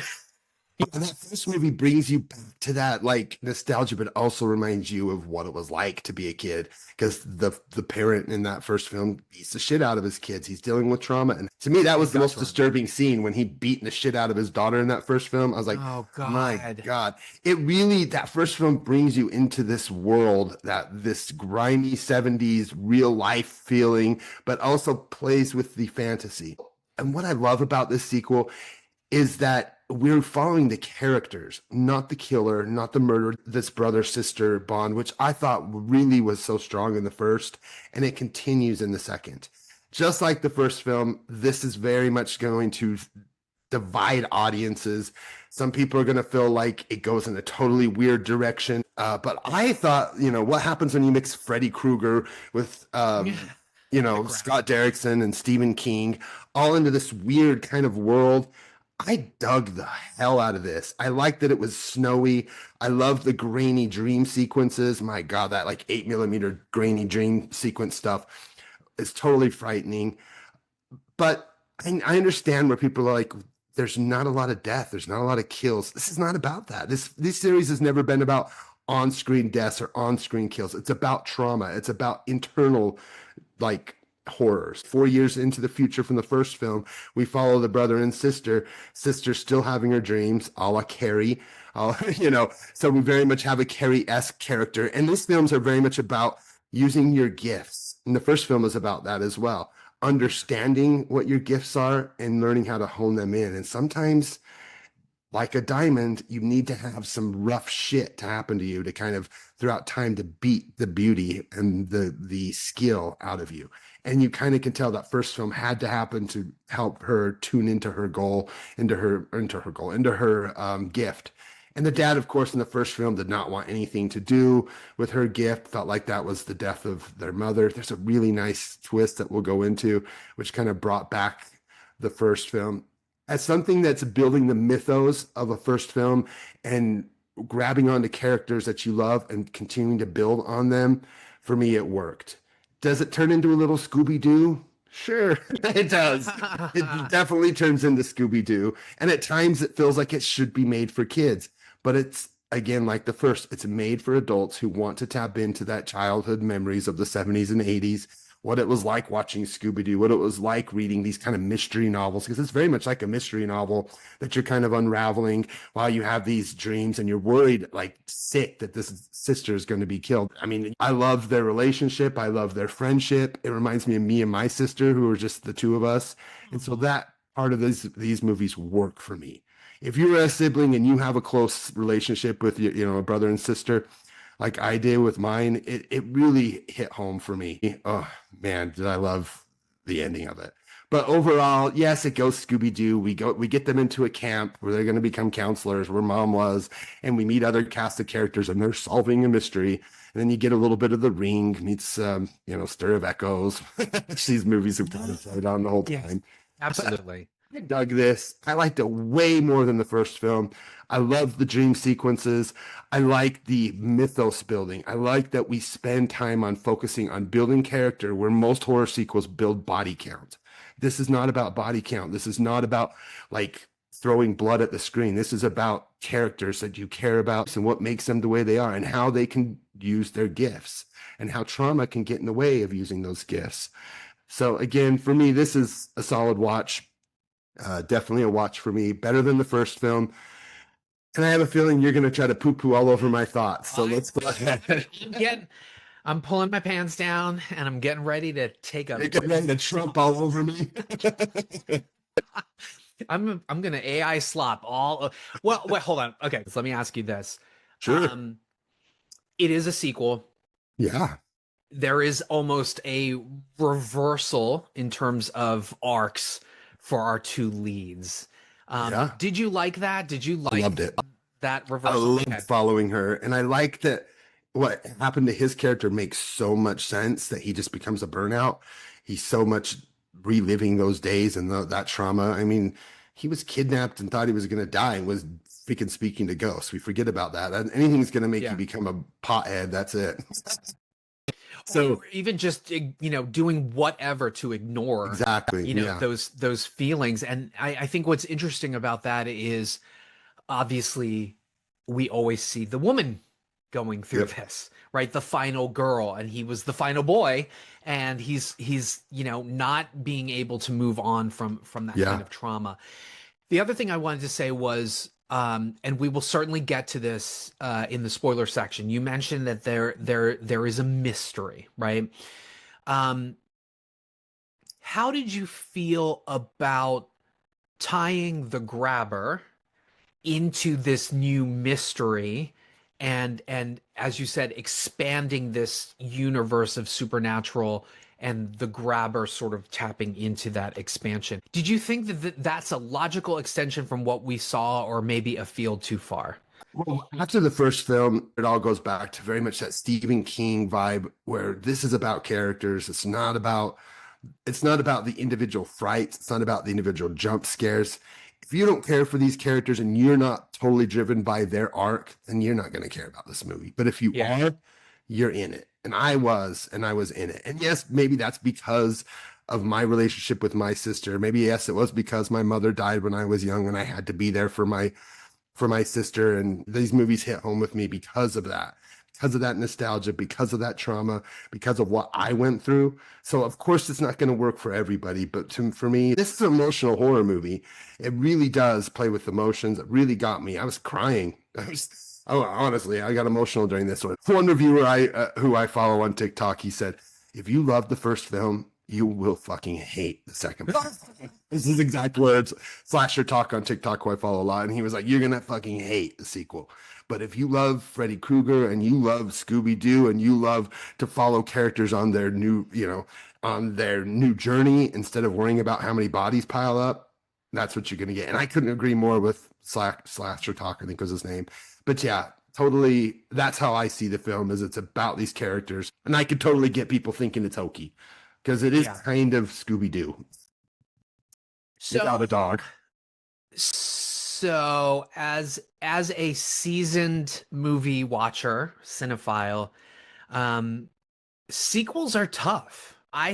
And that first movie brings you back to that like nostalgia, but also reminds you of what it was like to be a kid, because the parent in that first film beats the shit out of his kids. He's dealing with trauma, and to me that was the most disturbing scene, when he beat the shit out of his daughter in that first film. I was like, oh God, my God. It really, that first film brings you into this world, that this grimy 70s real life feeling, but also plays with the fantasy. And what I love about this sequel is that we're following the characters, not the killer, not the murderer, this brother-sister bond, which I thought really was so strong in the first, and it continues in the second. Just like the first film, this is very much going to divide audiences. Some people are going to feel like it goes in a totally weird direction. But I thought, what happens when you mix Freddy Krueger with, Scott Derrickson and Stephen King all into this weird kind of world? I dug the hell out of this. I liked that it was snowy. I loved the grainy dream sequences. My God, that like 8mm grainy dream sequence stuff is totally frightening. But I understand where people are like, there's not a lot of death. There's not a lot of kills. This is not about that. This series has never been about on-screen deaths or on-screen kills. It's about trauma. It's about internal, like, horrors. 4 years into the future from the first film, we follow the brother and sister still having her dreams, a la Carrie, so we very much have a Carrie-esque character, and these films are very much about using your gifts, and the first film is about that as well, understanding what your gifts are and learning how to hone them in. And sometimes, like a diamond, you need to have some rough shit to happen to you to kind of throughout time to beat the beauty and the skill out of you. And you kind of can tell that first film had to happen to help her tune into her goal, into her gift. And the dad, of course, in the first film did not want anything to do with her gift, felt like that was the death of their mother. There's a really nice twist that we'll go into, which kind of brought back the first film as something that's building the mythos of a first film and grabbing onto characters that you love and continuing to build on them. For me, it worked. Does it turn into a little Scooby-Doo? Sure, it does. It definitely turns into Scooby-Doo. And at times it feels like it should be made for kids. But it's, again, like the first, it's made for adults who want to tap into that childhood memories of the 70s and 80s, what it was like watching Scooby-Doo, what it was like reading these kind of mystery novels, because it's very much like a mystery novel that you're kind of unraveling while you have these dreams and you're worried, like sick, that this sister is going to be killed. I mean, I love their relationship. I love their friendship. It reminds me of me and my sister, who are just the two of us. And so that part of these movies work for me. If you're a sibling and you have a close relationship with your, a brother and sister, like I did with mine, it really hit home for me. Oh man, did I love the ending of it. But overall, yes, it goes Scooby-Doo. We get them into a camp where they're going to become counselors, where mom was, and we meet other cast of characters, and they're solving a mystery. And then you get a little bit of The Ring meets, Stir of Echoes. These movies have kind of played on the whole Yes, time. absolutely. I dug this. I liked it way more than the first film. I love the dream sequences. I like the mythos building. I like that we spend time on focusing on building character where most horror sequels build body count. This is not about body count. This is not about like throwing blood at the screen. This is about characters that you care about and what makes them the way they are and how they can use their gifts and how trauma can get in the way of using those gifts. So again, for me, this is a solid watch. Definitely a watch for me. Better than the first film. And I have a feeling you're going to try to poo-poo all over my thoughts. So let's go ahead. I'm pulling my pants down and I'm getting ready to take a. You're getting ready to Trump all over me. I'm gonna AI slop all. Well, wait, hold on. Okay, so let me ask you this. Sure. It is a sequel. Yeah. There is almost a reversal in terms of arcs for our two leads. Yeah. Did you like that? Did you like Loved it. that I reversal? loved Okay. following her. And I like that what happened to his character makes so much sense that he just becomes a burnout. He's so much reliving those days and that trauma. I mean, he was kidnapped and thought he was going to die and was freaking speaking to ghosts. We forget about that. Anything's going to make you become a pothead. That's it. So or even just doing whatever to ignore exactly those feelings. And I think what's interesting about that is obviously we always see the woman going through this, right? The final girl, and he was the final boy, and he's not being able to move on from that kind of trauma. The other thing I wanted to say was and we will certainly get to this in the spoiler section. You mentioned that there is a mystery, right? How did you feel about tying the grabber into this new mystery and as you said, expanding this universe of supernatural and the grabber sort of tapping into that expansion? Did you think that that's a logical extension from what we saw, or maybe a field too far? Well, after the first film, it all goes back to very much that Stephen King vibe where this is about characters. It's not about the individual frights. It's not about the individual jump scares. If you don't care for these characters and you're not totally driven by their arc, then you're not going to care about this movie. But if you are, you're in it. And I was in it. And yes, maybe that's because of my relationship with my sister. Maybe, yes, it was because my mother died when I was young and I had to be there for my sister. And these movies hit home with me because of that nostalgia, because of that trauma, because of what I went through. So of course it's not going to work for everybody, but for me, this is an emotional horror movie. It really does play with emotions. It really got me. I was crying. Honestly, I got emotional during this one. One reviewer who I follow on TikTok, he said, if you love the first film, you will fucking hate the second film. This is exact words. Slasher Talk on TikTok, who I follow a lot. And he was like, you're going to fucking hate the sequel. But if you love Freddy Krueger and you love Scooby-Doo and you love to follow characters on their new, on their new journey instead of worrying about how many bodies pile up, that's what you're going to get. And I couldn't agree more with Slasher Talk, I think was his name. But yeah, totally. That's how I see the film, is it's about these characters. And I could totally get people thinking it's hokey because it is kind of Scooby-Doo. Without a dog. So as a seasoned movie watcher, cinephile, sequels are tough. I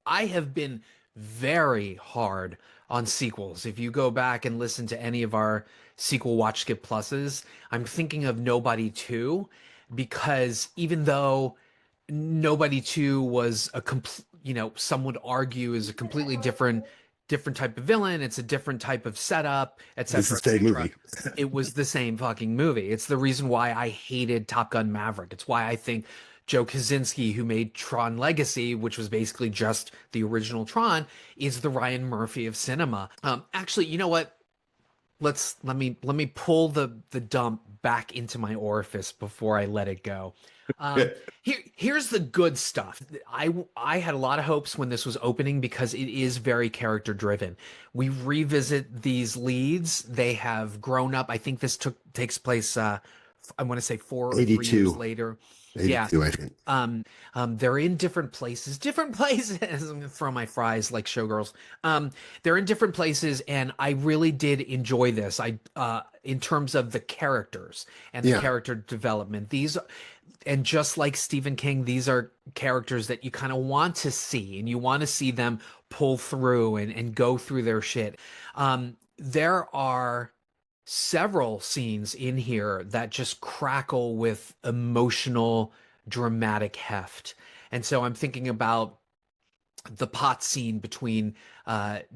have been very hard on sequels. If you go back and listen to any of our sequel watch skip pluses, I'm thinking of Nobody 2, because even though Nobody 2 was some would argue is a completely different type of villain, it's a different type of setup, etc. It's the same movie. It was the same fucking movie. It's the reason why I hated Top Gun Maverick. It's why I think Joe Kosinski, who made Tron Legacy, which was basically just the original Tron, is the Ryan Murphy of cinema. Actually, you know what? Let me pull the dump back into my orifice before I let it go. Here's the good stuff. I had a lot of hopes when this was opening because it is very character driven. We revisit these leads. They have grown up. I think this takes place I want to say 4 or 3 years 82. later. 82, I think. They're in different places. I'm gonna throw my fries like showgirls. They're in different places, and I really did enjoy this. In terms of the characters and the character development, and just like Stephen King, these are characters that you kind of want to see, and you want to see them pull through and go through their shit. There are several scenes in here that just crackle with emotional, dramatic heft. And so I'm thinking about the pot scene between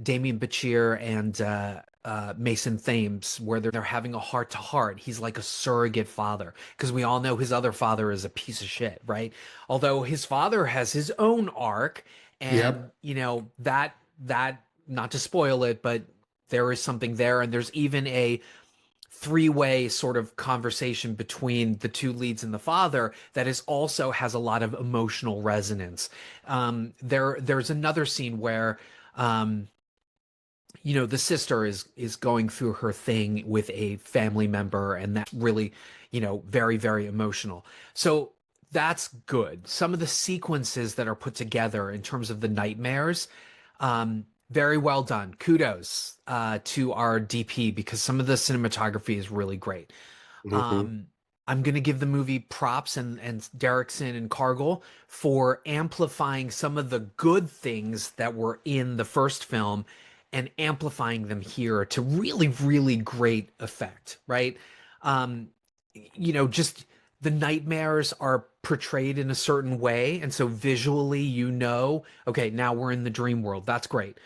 Damien Bachir and Mason Thames, where they're having a heart-to-heart. He's like a surrogate father, because we all know his other father is a piece of shit, right? Although his father has his own arc, and that not to spoil it, but there is something there, and there's even a three-way sort of conversation between the two leads and the father that is also has a lot of emotional resonance. There's another scene where the sister is going through her thing with a family member, and that's really very, very emotional. So that's good. Some of the sequences that are put together in terms of the nightmares, very well done. Kudos to our DP, because some of the cinematography is really great. I'm going to give the movie props and Derrickson and Cargill for amplifying some of the good things that were in the first film and amplifying them here to really, really great effect, right? Just the nightmares are portrayed in a certain way. And so visually, okay, now we're in the dream world. That's great.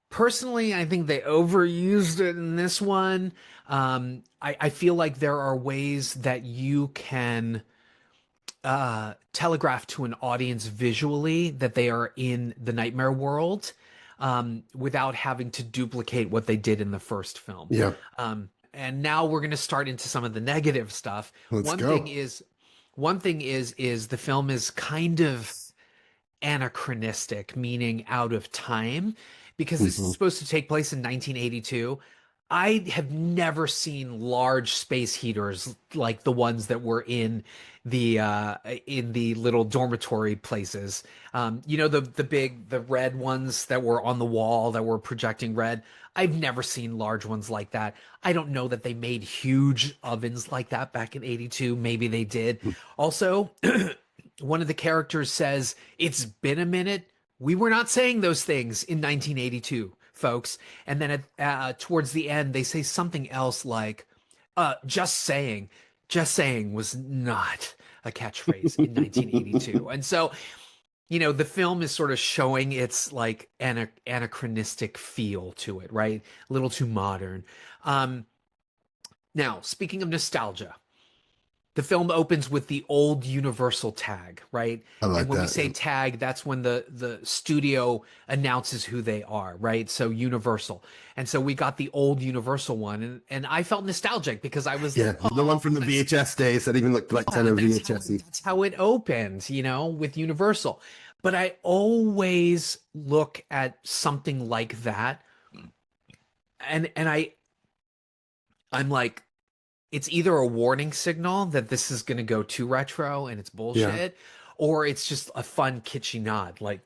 Personally, I think they overused it in this one. I feel like there are ways that you can telegraph to an audience visually that they are in the nightmare world without having to duplicate what they did in the first film. Yeah. And now we're going to start into some of the negative stuff. Let's go. One thing is the film is kind of anachronistic, meaning out of time, because this is supposed to take place in 1982. I have never seen large space heaters like the ones that were in the little dormitory places. The red ones that were on the wall that were projecting red. I've never seen large ones like that. I don't know that they made huge ovens like that back in 82. Maybe they did. Also, one of the characters says, "It's been a minute." We were not saying those things in 1982, folks. And then towards the end, they say something else like, just saying was not a catchphrase in 1982. And so, the film is sort of showing its like anachronistic feel to it, right? A little too modern. Now, speaking of nostalgia, the film opens with the old Universal tag, right? I like and when that. we say tag, that's when the studio announces who they are, right? So Universal. And so we got the old Universal one. And I felt nostalgic because I was the one from the VHS days that even looked like kind of VHS-y. That's how it opened, with Universal. But I always look at something like that, and I'm like, it's either a warning signal that this is going to go too retro and it's bullshit, or it's just a fun kitschy nod. Like,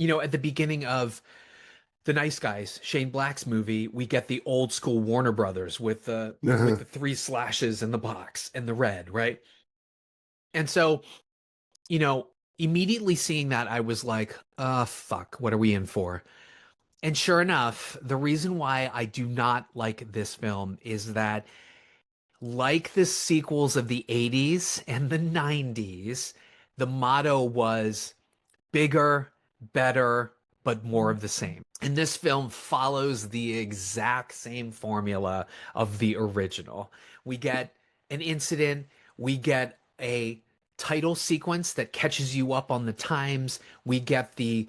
at the beginning of The Nice Guys, Shane Black's movie, we get the old school Warner Brothers with the 3 slashes in the box and the red, right? And so, immediately seeing that, I was like, fuck, what are we in for? And sure enough, the reason why I do not like this film is that, like the sequels of the 80s and the 90s, the motto was bigger, better, but more of the same. And this film follows the exact same formula of the original. We get an incident, we get a title sequence that catches you up on the times, we get the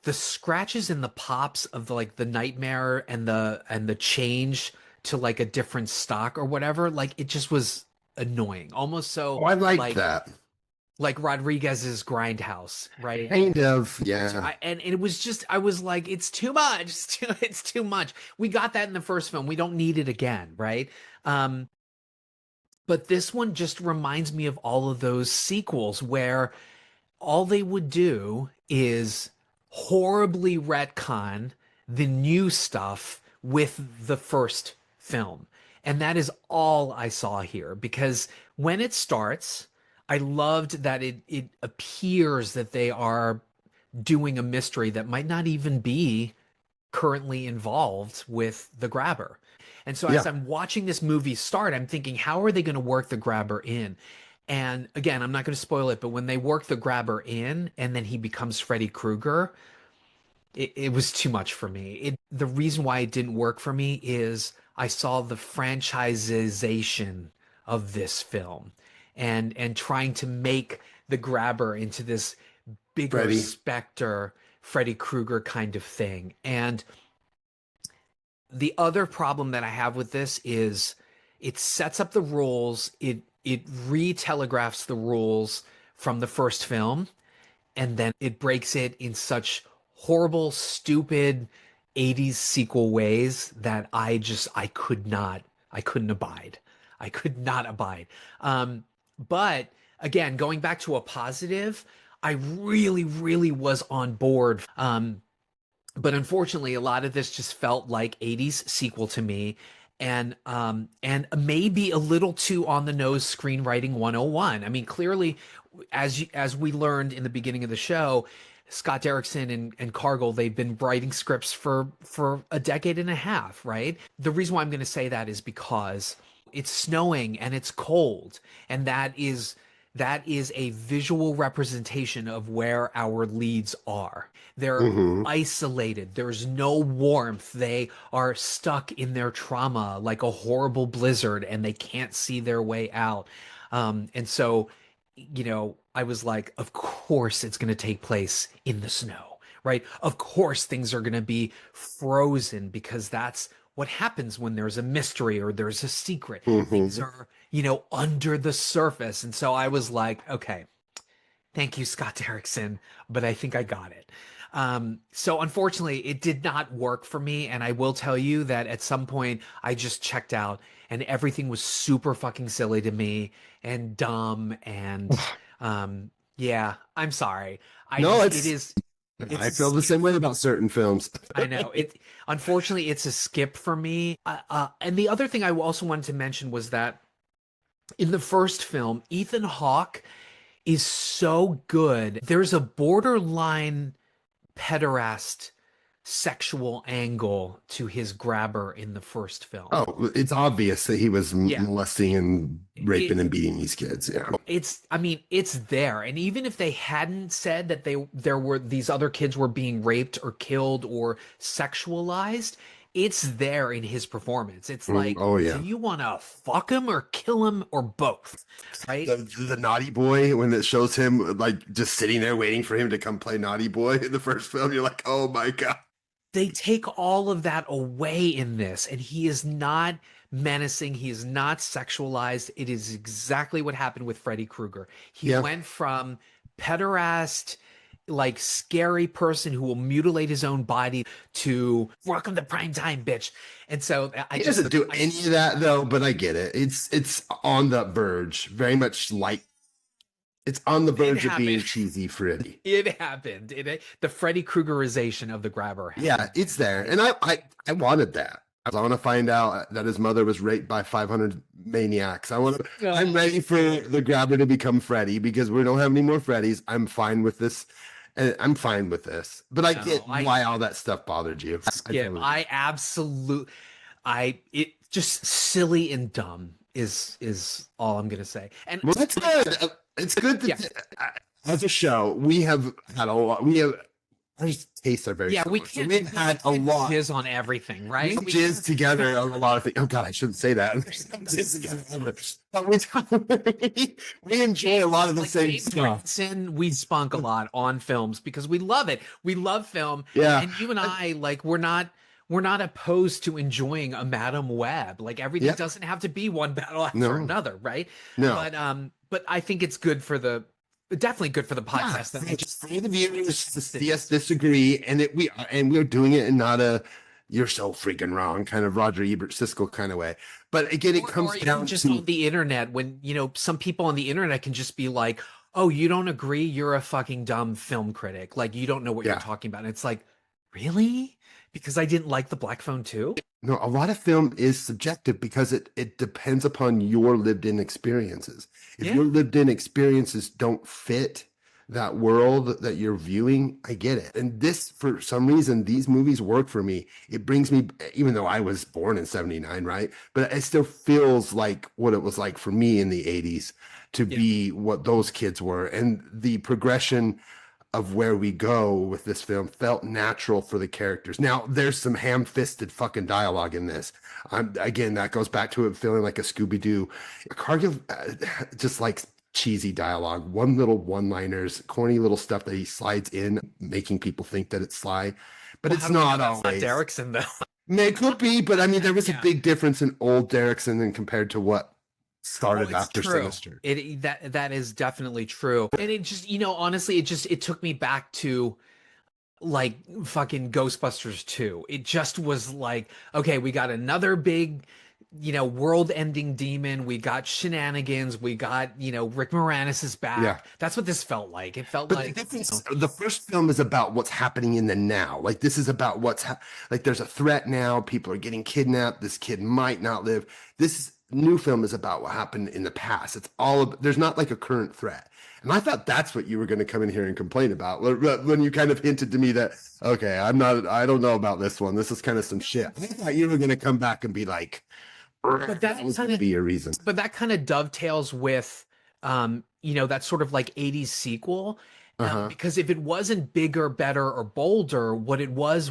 scratches and the pops of the nightmare and the change to like a different stock or whatever. Like, it just was annoying, almost so. I like that. like Rodriguez's Grindhouse, right? Kind of, yeah. And it was just, I was like, it's too much. It's too much. We got that in the first film. We don't need it again, right? But this one just reminds me of all of those sequels where all they would do is horribly retcon the new stuff with the first film. And that is all I saw here, because when it starts, I loved that it appears that they are doing a mystery that might not even be currently involved with the grabber. And so as I'm watching this movie start, I'm thinking, how are they going to work the grabber in? And again, I'm not going to spoil it, but when they work the grabber in and then he becomes Freddy Krueger, it was too much for me. The reason why it didn't work for me is I saw the franchisization of this film and trying to make the grabber into this bigger specter Freddy Krueger kind of thing. And the other problem that I have with this is it sets up the rules, it re-telegraphs the rules from the first film, and then it breaks it in such horrible, stupid 80s sequel ways that I couldn't abide. I could not abide. But again, going back to a positive, I really, really was on board. But unfortunately, a lot of this just felt like 80s sequel to me, and maybe a little too on the nose screenwriting 101. I mean, clearly, as we learned in the beginning of the show, Scott Derrickson and Cargill, they've been writing scripts for a decade and a half, right? The reason why I'm going to say that is because it's snowing and it's cold, and that is a visual representation of where our leads are. They're isolated. There's no warmth. They are stuck in their trauma like a horrible blizzard, and they can't see their way out. And so, I was like, of course it's going to take place in the snow, right? Of course things are going to be frozen, because that's what happens when there's a mystery or there's a secret. Things are, under the surface. And so I was like, okay, thank you, Scott Derrickson, but I think I got it. So unfortunately, it did not work for me. And I will tell you that at some point I just checked out, and everything was super fucking silly to me and dumb. And yeah, I'm sorry. I feel the same way about certain films. I know unfortunately, it's a skip for me. And the other thing I also wanted to mention was that in the first film, Ethan Hawke is so good. There's a borderline pederast sexual angle to his grabber in the first film. Oh, it's obvious that he was molesting and raping and beating these kids. Yeah. It's there. And even if they hadn't said that these other kids were being raped or killed or sexualized, it's there in his performance. It's like, do you want to fuck him or kill him or both? Right? The naughty boy, when it shows him like just sitting there waiting for him to come play naughty boy in the first film, you're like, oh my God. They take all of that away in this, and he is not menacing. He is not sexualized. It is exactly what happened with Freddy Krueger. He went from pederast, like scary person who will mutilate his own body, to welcome to prime time, bitch. And so he doesn't do any of that though, but I get it. It's on the verge, very much like it's on the verge of being cheesy Freddy. It happened. The Freddy Kruegerization of the grabber happened. Yeah, it's there. And I wanted that. I want to find out that his mother was raped by 500 maniacs. I'm ready for the grabber to become Freddy, because we don't have any more Freddys. I'm fine with this. I'm fine with this. But I get why all that stuff bothered you. Just silly and dumb is all I'm going to say. And well, that's good. It's good that as a show, we have had a lot. Our tastes are very similar. We can't. We've had a lot. Jizz on everything, right? We jizz together on a lot of things. Oh God, I shouldn't say that. But we enjoy a lot of the same stuff. We spunk a lot on films because we love it. We love film. Yeah. And you and I, like, we're not opposed to enjoying a Madame Web. Like, everything doesn't have to be one battle after another, right? No. But I think it's good for the definitely good for the podcast. Yeah, Then. just for the viewers to see us disagree, and we're doing it in not a "you're so freaking wrong" kind of Roger Ebert Siskel kind of way. But again, it comes or down just to on the internet when, some people on the internet can just be like, oh, you don't agree? You're a fucking dumb film critic. Like, you don't know what you're talking about. And it's like, really? Because I didn't like The Black Phone too? no, a lot of film is subjective because it depends upon your lived-in experiences. If your lived-in experiences don't fit that world that you're viewing, I get it. And this, for some reason, these movies work for me. It brings me, even though I was born in 79, right? But it still feels like what it was like for me in the 80s to be what those kids were. And the progression of where we go with this film felt natural for the characters. Now, there's some ham-fisted fucking dialogue in this. Again, that goes back to it feeling like a Scooby-Doo. Cargill just like cheesy dialogue, one-liners, corny little stuff that he slides in, making people think that it's sly. But it's not always. Not Derrickson, though. It could be, but I mean, there was a big difference in old Derrickson and compared to what started after Sinister. That is definitely true. And it just, honestly, it took me back to like fucking Ghostbusters 2. It just was like, okay, we got another big, world-ending demon. We got shenanigans. We got, Rick Moranis is back. Yeah. That's what this felt like. It felt But like the first film is about what's happening in the now. Like this is about like there's a threat now. People are getting kidnapped. This kid might not live. This new film is about what happened in the past. It's there's not like a current threat. And I thought that's what you were going to come in here and complain about when you kind of hinted to me that, okay, I don't know about this one. This is kind of some shit. I thought you were going to come back and be like, but that was going to be your reason. But that kind of dovetails with, that sort of like 80s sequel. Because if it wasn't bigger, better, or bolder, what it was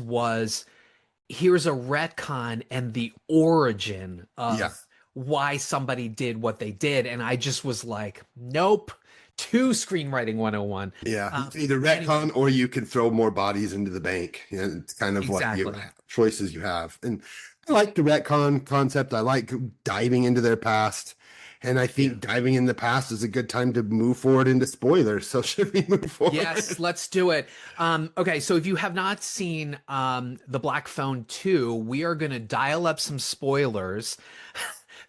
here's a retcon and the origin of why somebody did what they did. And I just was like, nope. To Screenwriting 101. Yeah, either retcon or you can throw more bodies into the bank. It's kind of what choices you have. And I like the retcon concept. I like diving into their past. And I think diving in the past is a good time to move forward into spoilers. So should we move forward? Yes, let's do it. Okay, so if you have not seen The Black Phone 2, we are going to dial up some spoilers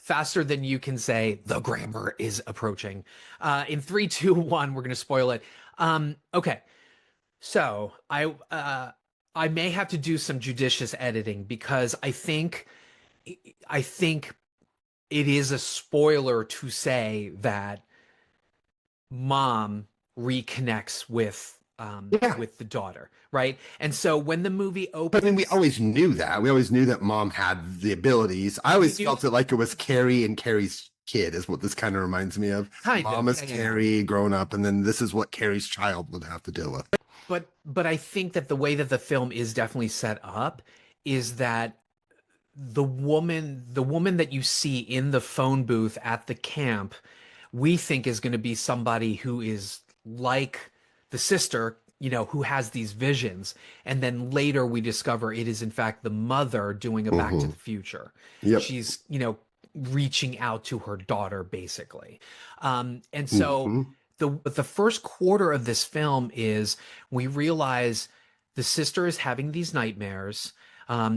faster than you can say the grammar is approaching. In 3, 2, 1, we're going to spoil it. Okay, so I may have to do some judicious editing because I think it is a spoiler to say that mom reconnects with the daughter, right? And so when the movie opens, but I mean, we always knew that. We always knew that mom had the abilities. I always felt it like it was Carrie and Carrie's kid is what this kind of reminds me of. Mom is Carrie grown up, and then this is what Carrie's child would have to deal with. But I think that the way that the film is definitely set up is that the woman that you see in the phone booth at the camp, we think is going to be somebody who is like the sister, who has these visions. And then later we discover it is in fact the mother doing a Back to the Future. Yep. She's, reaching out to her daughter basically. And so the first quarter of this film is we realize the sister is having these nightmares.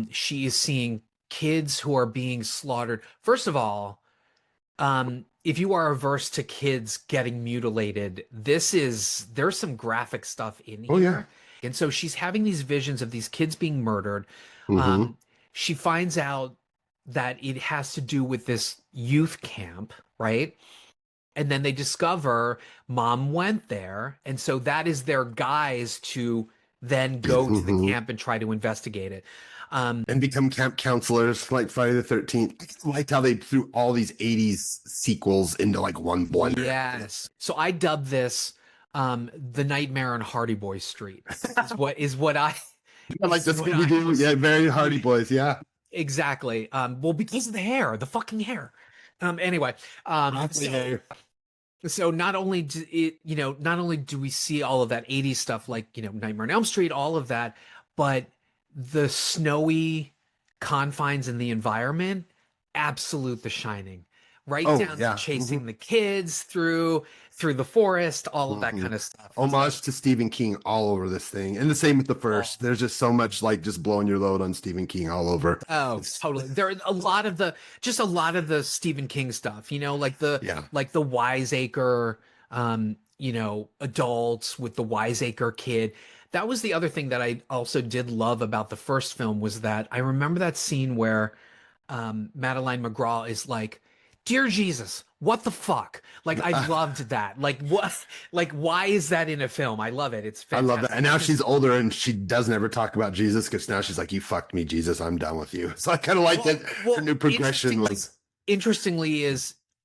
She is seeing kids who are being slaughtered. First of all, if you are averse to kids getting mutilated, there's some graphic stuff in here. Oh, yeah. And so she's having these visions of these kids being murdered. She finds out that it has to do with this youth camp, right? And then they discover mom went there. And so that is their guise to then go to the camp and try to investigate it. And become camp counselors like Friday the 13th. I liked how they threw all these 80s sequels into like one blender. Yes. So I dubbed this The Nightmare on Hardy Boy Street. is what I like the Scooby-Doo. Yeah, very Hardy Boys. Yeah. Exactly. Well, because of the hair, the fucking hair. Anyway, so not only do we see all of that 80s stuff like, Nightmare on Elm Street, all of that, but the snowy confines in the environment, absolute The Shining. right Oh, down yeah. to chasing the kids through the forest, all of that kind of stuff. Homage to Stephen King all over this thing. And the same with the first. There's just so much like just blowing your load on Stephen King all over. Oh, totally. There are a lot of the Stephen King stuff, like Yeah. the wiseacre, adults with the wiseacre kid. That was the other thing that I also did love about the first film, was that I remember that scene where Madeleine McGraw is like, "Dear Jesus, what the fuck?" Like, I loved that. Like, what? Like, why is that in a film? I love it. It's fantastic. I love that. And now she's older and she doesn't ever talk about Jesus, because now she's like, "You fucked me, Jesus. I'm done with you." So I kind of like that her new progression was. Interestingly,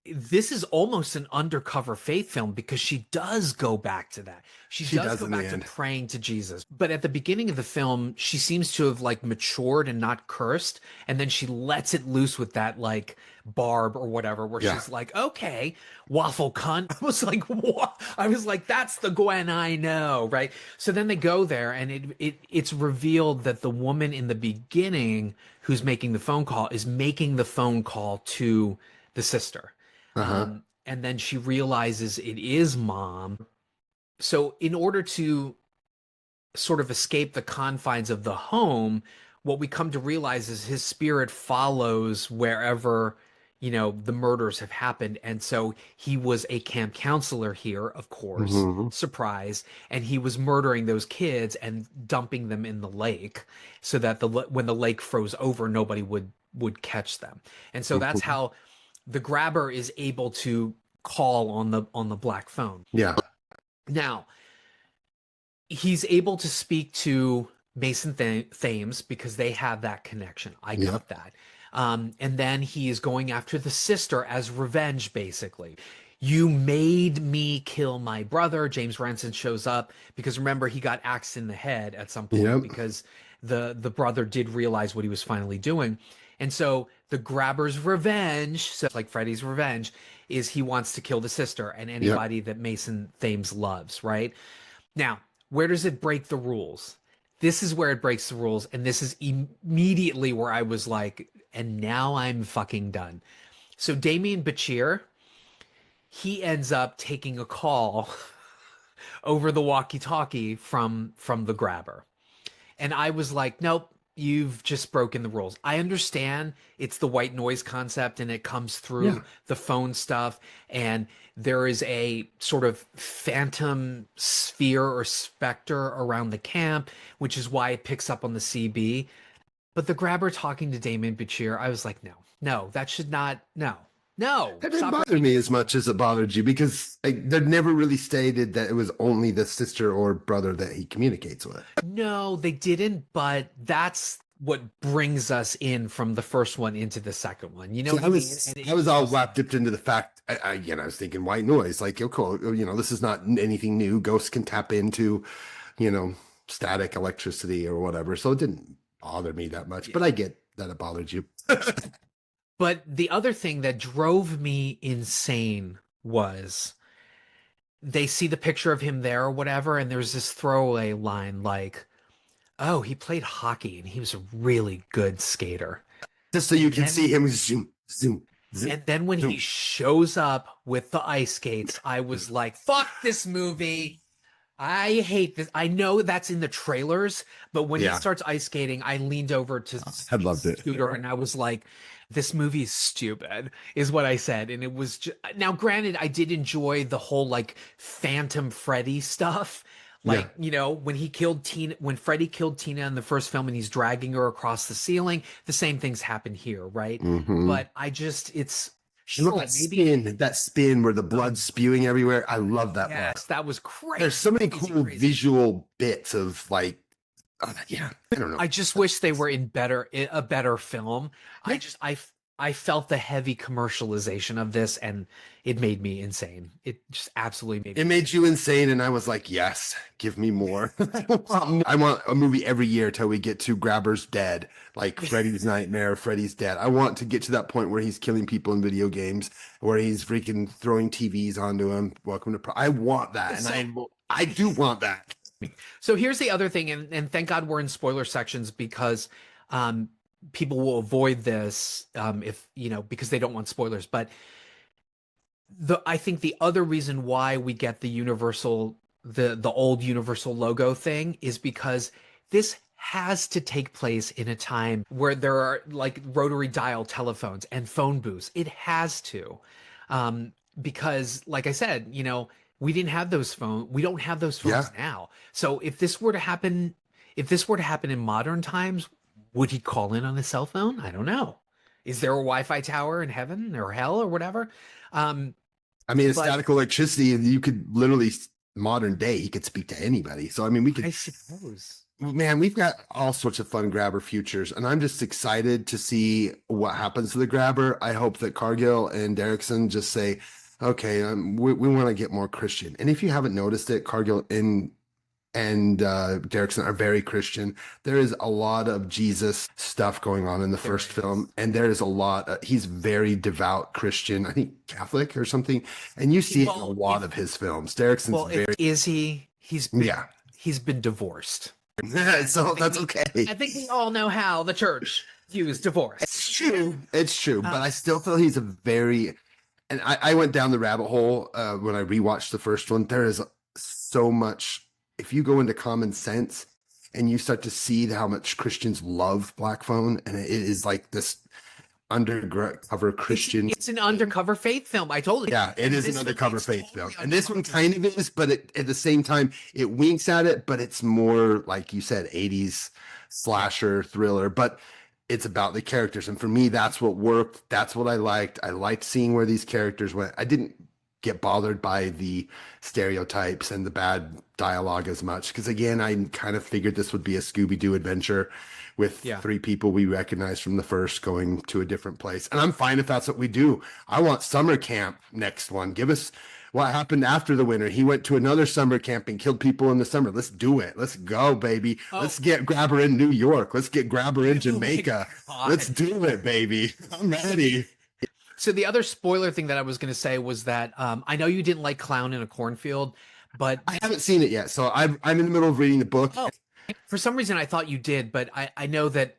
this is almost an undercover faith film, because she does go back to that. She does go back to praying to Jesus. But at the beginning of the film, she seems to have like matured and not cursed. And then she lets it loose with that like barb or whatever, where she's like, "Okay, waffle cunt." I was like, what? I was like, that's the Gwen I know, right? So then they go there, and it's revealed that the woman in the beginning who's making the phone call is making the phone call to the sister. And then she realizes it is mom. So in order to sort of escape the confines of the home, what we come to realize is his spirit follows wherever, the murders have happened. And so he was a camp counselor here, of course, surprise. And he was murdering those kids and dumping them in the lake so that when the lake froze over, nobody would catch them. And so that's how the grabber is able to call on the black phone. Yeah. Now, he's able to speak to Mason Thames because they have that connection. I got that. And then he is going after the sister as revenge, basically. "You made me kill my brother." James Ransone shows up because, remember, he got axed in the head at some point because the brother did realize what he was finally doing. And so the grabber's revenge, so like Freddy's revenge, is he wants to kill the sister and anybody that Mason Thames loves, right? Now, where does it break the rules? This is where it breaks the rules, and this is immediately where I was like, and now I'm fucking done. So Damien Bachir, he ends up taking a call over the walkie-talkie from the grabber. And I was like, nope, you've just broken the rules. I understand it's the white noise concept and it comes through the phone stuff, and there is a sort of phantom sphere or specter around the camp, which is why it picks up on the CB. But the grabber talking to Damien Bachir, I was like, no, that should not, no. That didn't bother me as much as it bothered you, because they're never really stated that it was only the sister or brother that he communicates with. No, they didn't, but that's what brings us in from the first one into the second one. I was all dipped into the fact, I was thinking white noise, like, cool, this is not anything new. Ghosts can tap into, static electricity or whatever. So it didn't bother me that much, but I get that it bothered you. But the other thing that drove me insane was they see the picture of him there or whatever, and there's this throwaway line like, "Oh, he played hockey and he was a really good skater." Just so you can see him zoom, zoom, zoom. And then when he shows up with the ice skates, I was like, fuck this movie. I hate this. I know that's in the trailers, but when he starts ice skating, I leaned over to I loved it. Scooter and I was like, this movie is stupid, is what I said. And it was just, now granted, I did enjoy the whole like Phantom Freddy stuff. Like, when when Freddy killed Tina in the first film and he's dragging her across the ceiling, the same things happen here, right? But that spin where the blood's spewing everywhere. I love that. Yes, that was crazy. There's so many cool visual bits of like, I don't know. I just wish they were in a better film. I felt the heavy commercialization of this, and it made me insane. It just absolutely made me It made you insane, and I was like, yes, give me more. I want a movie every year till we get to Grabber's dead, like Freddy's Nightmare, Freddy's dead. I want to get to that point where he's killing people in video games, where he's freaking throwing TVs onto him. I want that, and I do want that. So here's the other thing, and thank God we're in spoiler sections, because people will avoid this because they don't want spoilers. But I think the other reason why we get the Universal, the old Universal logo thing is because this has to take place in a time where there are like rotary dial telephones and phone booths. It has to. Because like I said, we didn't have those phones. We don't have those phones now. So if this were to happen, in modern times, would he call in on his cell phone? I don't know. Is there a Wi-Fi tower in heaven or hell or whatever? I mean, it's static electricity, and you could literally, modern day, he could speak to anybody. So, I mean, we could, I suppose. Man, we've got all sorts of fun grabber futures, and I'm just excited to see what happens to the grabber. I hope that Cargill and Derrickson just say, okay, we want to get more Christian. And if you haven't noticed it, Cargill and Derrickson are very Christian. There is a lot of Jesus stuff going on in the first film, and there is a lot. He's very devout Christian, I think Catholic or something, and you see it in a lot of his films. Derrickson's very. Is he? He's been divorced. So that's okay. I think we all know how the church views divorce. It's true, but I still feel he's a very. And I went down the rabbit hole when I rewatched the first one. There is so much. If you go into common sense and you start to see how much Christians love Black Phone, and it is like this undercover Christian. It's an undercover faith film. I told you. Yeah, it is an undercover faith film. And this one kind of is, but at the same time, it winks at it, but it's more, like you said, 80s slasher thriller, but it's about the characters. And for me, that's what worked. That's what I liked. I liked seeing where these characters went. I didn't get bothered by the stereotypes and the bad dialogue as much, because again, I kind of figured this would be a Scooby-Doo adventure with three people we recognize from the first going to a different place. And I'm fine if that's what we do. I want summer camp next one. Give us what happened after the winter. He went to another summer camp and killed people in the summer. Let's do it. Let's go, baby. Let's get Grabber in New York. Let's get Grabber in Jamaica. Let's do it, baby. I'm ready. So the other spoiler thing that I was going to say was that I know you didn't like Clown in a Cornfield, but I haven't seen it yet. So I'm in the middle of reading the book. Oh, for some reason I thought you did, but I know that,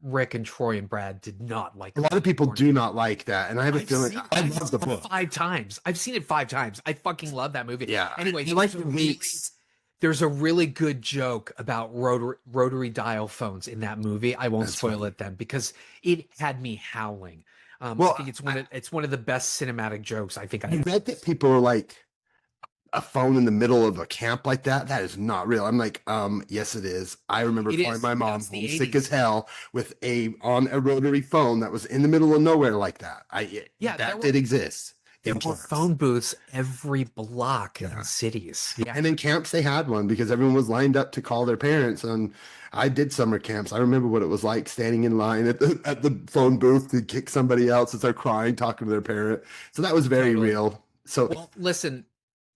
Rick and Troy and Brad did not like. A lot of people do not like that, and I have a feeling I love the book 5 times. I've seen it 5 times. I fucking love that movie. Yeah. Anyway, you like the weeks. There's a really good joke about rotary dial phones in that movie. I won't spoil it then because it had me howling. I think it's one of the best cinematic jokes I think I read that people are like, a phone in the middle of a camp like that is not real. I'm like, yes, it is. I remember calling my mom homesick as hell with a rotary phone that was in the middle of nowhere like that. That did exist. There were phone booths every block in cities. Yeah. And in camps they had one because everyone was lined up to call their parents. And I did summer camps. I remember what it was like standing in line at the phone booth to kick somebody else as they're crying, talking to their parent. So that was very real. So listen,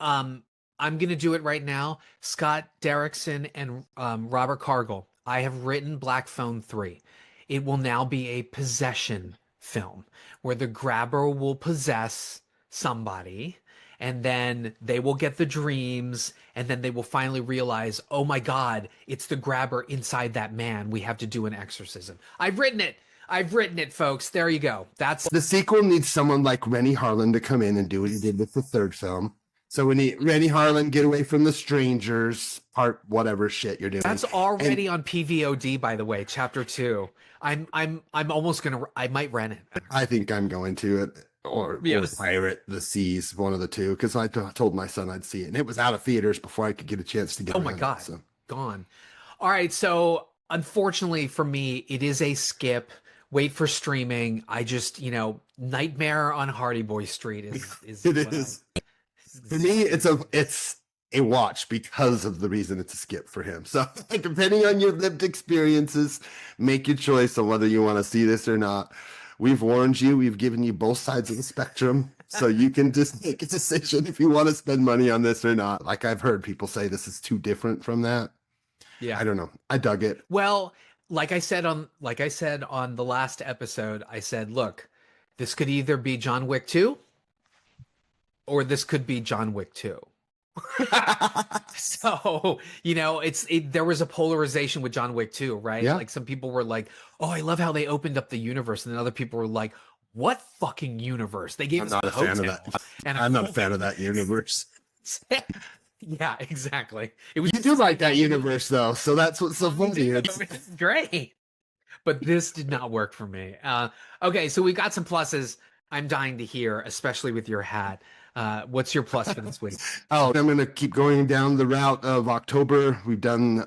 I'm going to do it right now. Scott Derrickson and Robert Cargill, I have written Black Phone 3. It will now be a possession film where the grabber will possess somebody, and then they will get the dreams, and then they will finally realize, oh my God, it's the grabber inside that man. We have to do an exorcism. I've written it, folks. There you go. That's the sequel needs someone like Rennie Harlan to come in and do what he did with the third film. So we need Rennie Harlan, get away from the strangers part, whatever shit you're doing. That's already on PVOD, by the way, chapter 2. I'm almost I might rent it. I think I'm going to it or pirate the Seas, one of the two, because I told my son I'd see it, and it was out of theaters before I could get a chance to get. Oh my God, gone. All right, so unfortunately for me, it is a skip. Wait for streaming. I just Nightmare on Hardy Boy Street is it is. For me, it's a watch because of the reason it's a skip for him. So depending on your lived experiences, make your choice on whether you want to see this or not. We've warned you. We've given you both sides of the spectrum. So you can just make a decision if you want to spend money on this or not. Like I've heard people say this is too different from that. Yeah. I don't know. I dug it. Well, like I said on the last episode, I said, look, this could either be John Wick 2 or this could be John Wick 2. So, there was a polarization with John Wick 2, right? Yeah. Like some people were like, oh, I love how they opened up the universe. And then other people were like, what fucking universe? They gave I'm us not a fan of that. hotels and I'm not a fan of that universe. Yeah, exactly. It was You do like that universe, though, so that's what's so funny. It's great. But this did not work for me. Okay, so we got some pluses. I'm dying to hear, especially with your hat. What's your plus for this week? Oh, I'm going to keep going down the route of October. We've done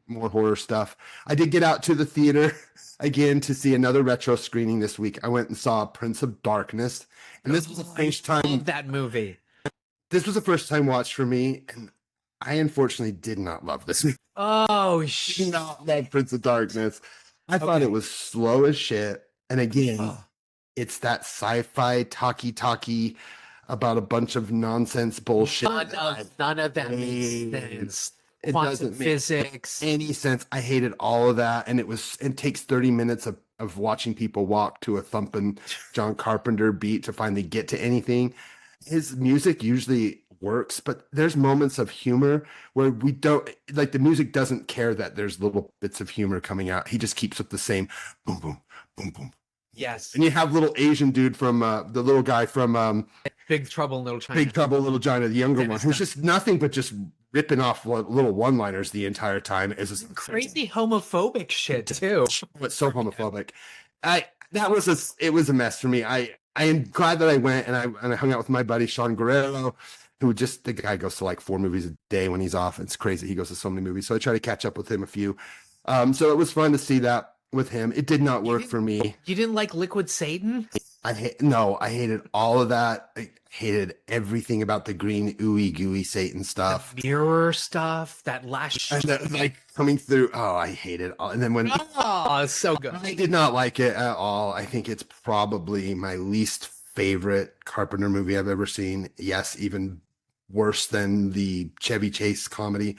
more horror stuff. I did get out to the theater again to see another retro screening this week. I went and saw Prince of Darkness, and this was the first time. Love that movie. This was a first time watch for me, and I unfortunately did not love this movie. Oh, Did not love Prince of Darkness. I thought it was slow as shit. And again, it's that sci-fi talkie about a bunch of nonsense bullshit. None of that makes sense. It Quantum doesn't physics. make any sense. I hated all of that. And it takes 30 minutes of watching people walk to a thumping John Carpenter beat to finally get to anything. His music usually works, but there's moments of humor where we don't, like, the music doesn't care that there's little bits of humor coming out. He just keeps with the same boom, boom, boom, boom. Yes. And you have little Asian dude from the little guy from Big Trouble in Little China. Big Trouble in Little China, the younger one, who's just nothing but just ripping off little one-liners the entire time. It's just Crazy homophobic shit too. It's so homophobic. It was a mess for me. I am glad that I went and I hung out with my buddy Sean Guerrero, who the guy goes to like 4 movies a day when he's off. It's crazy. He goes to so many movies. So I try to catch up with him a few. So it was fun to see that with him. It did not work for me. You didn't like Liquid Satan? I hated all of that. I hated everything about the green ooey gooey Satan stuff. The mirror stuff, that last And like coming through. Oh, I hate it all. And then when it's so good. I did not like it at all. I think it's probably my least favorite Carpenter movie I've ever seen. Yes, even worse than the Chevy Chase comedy.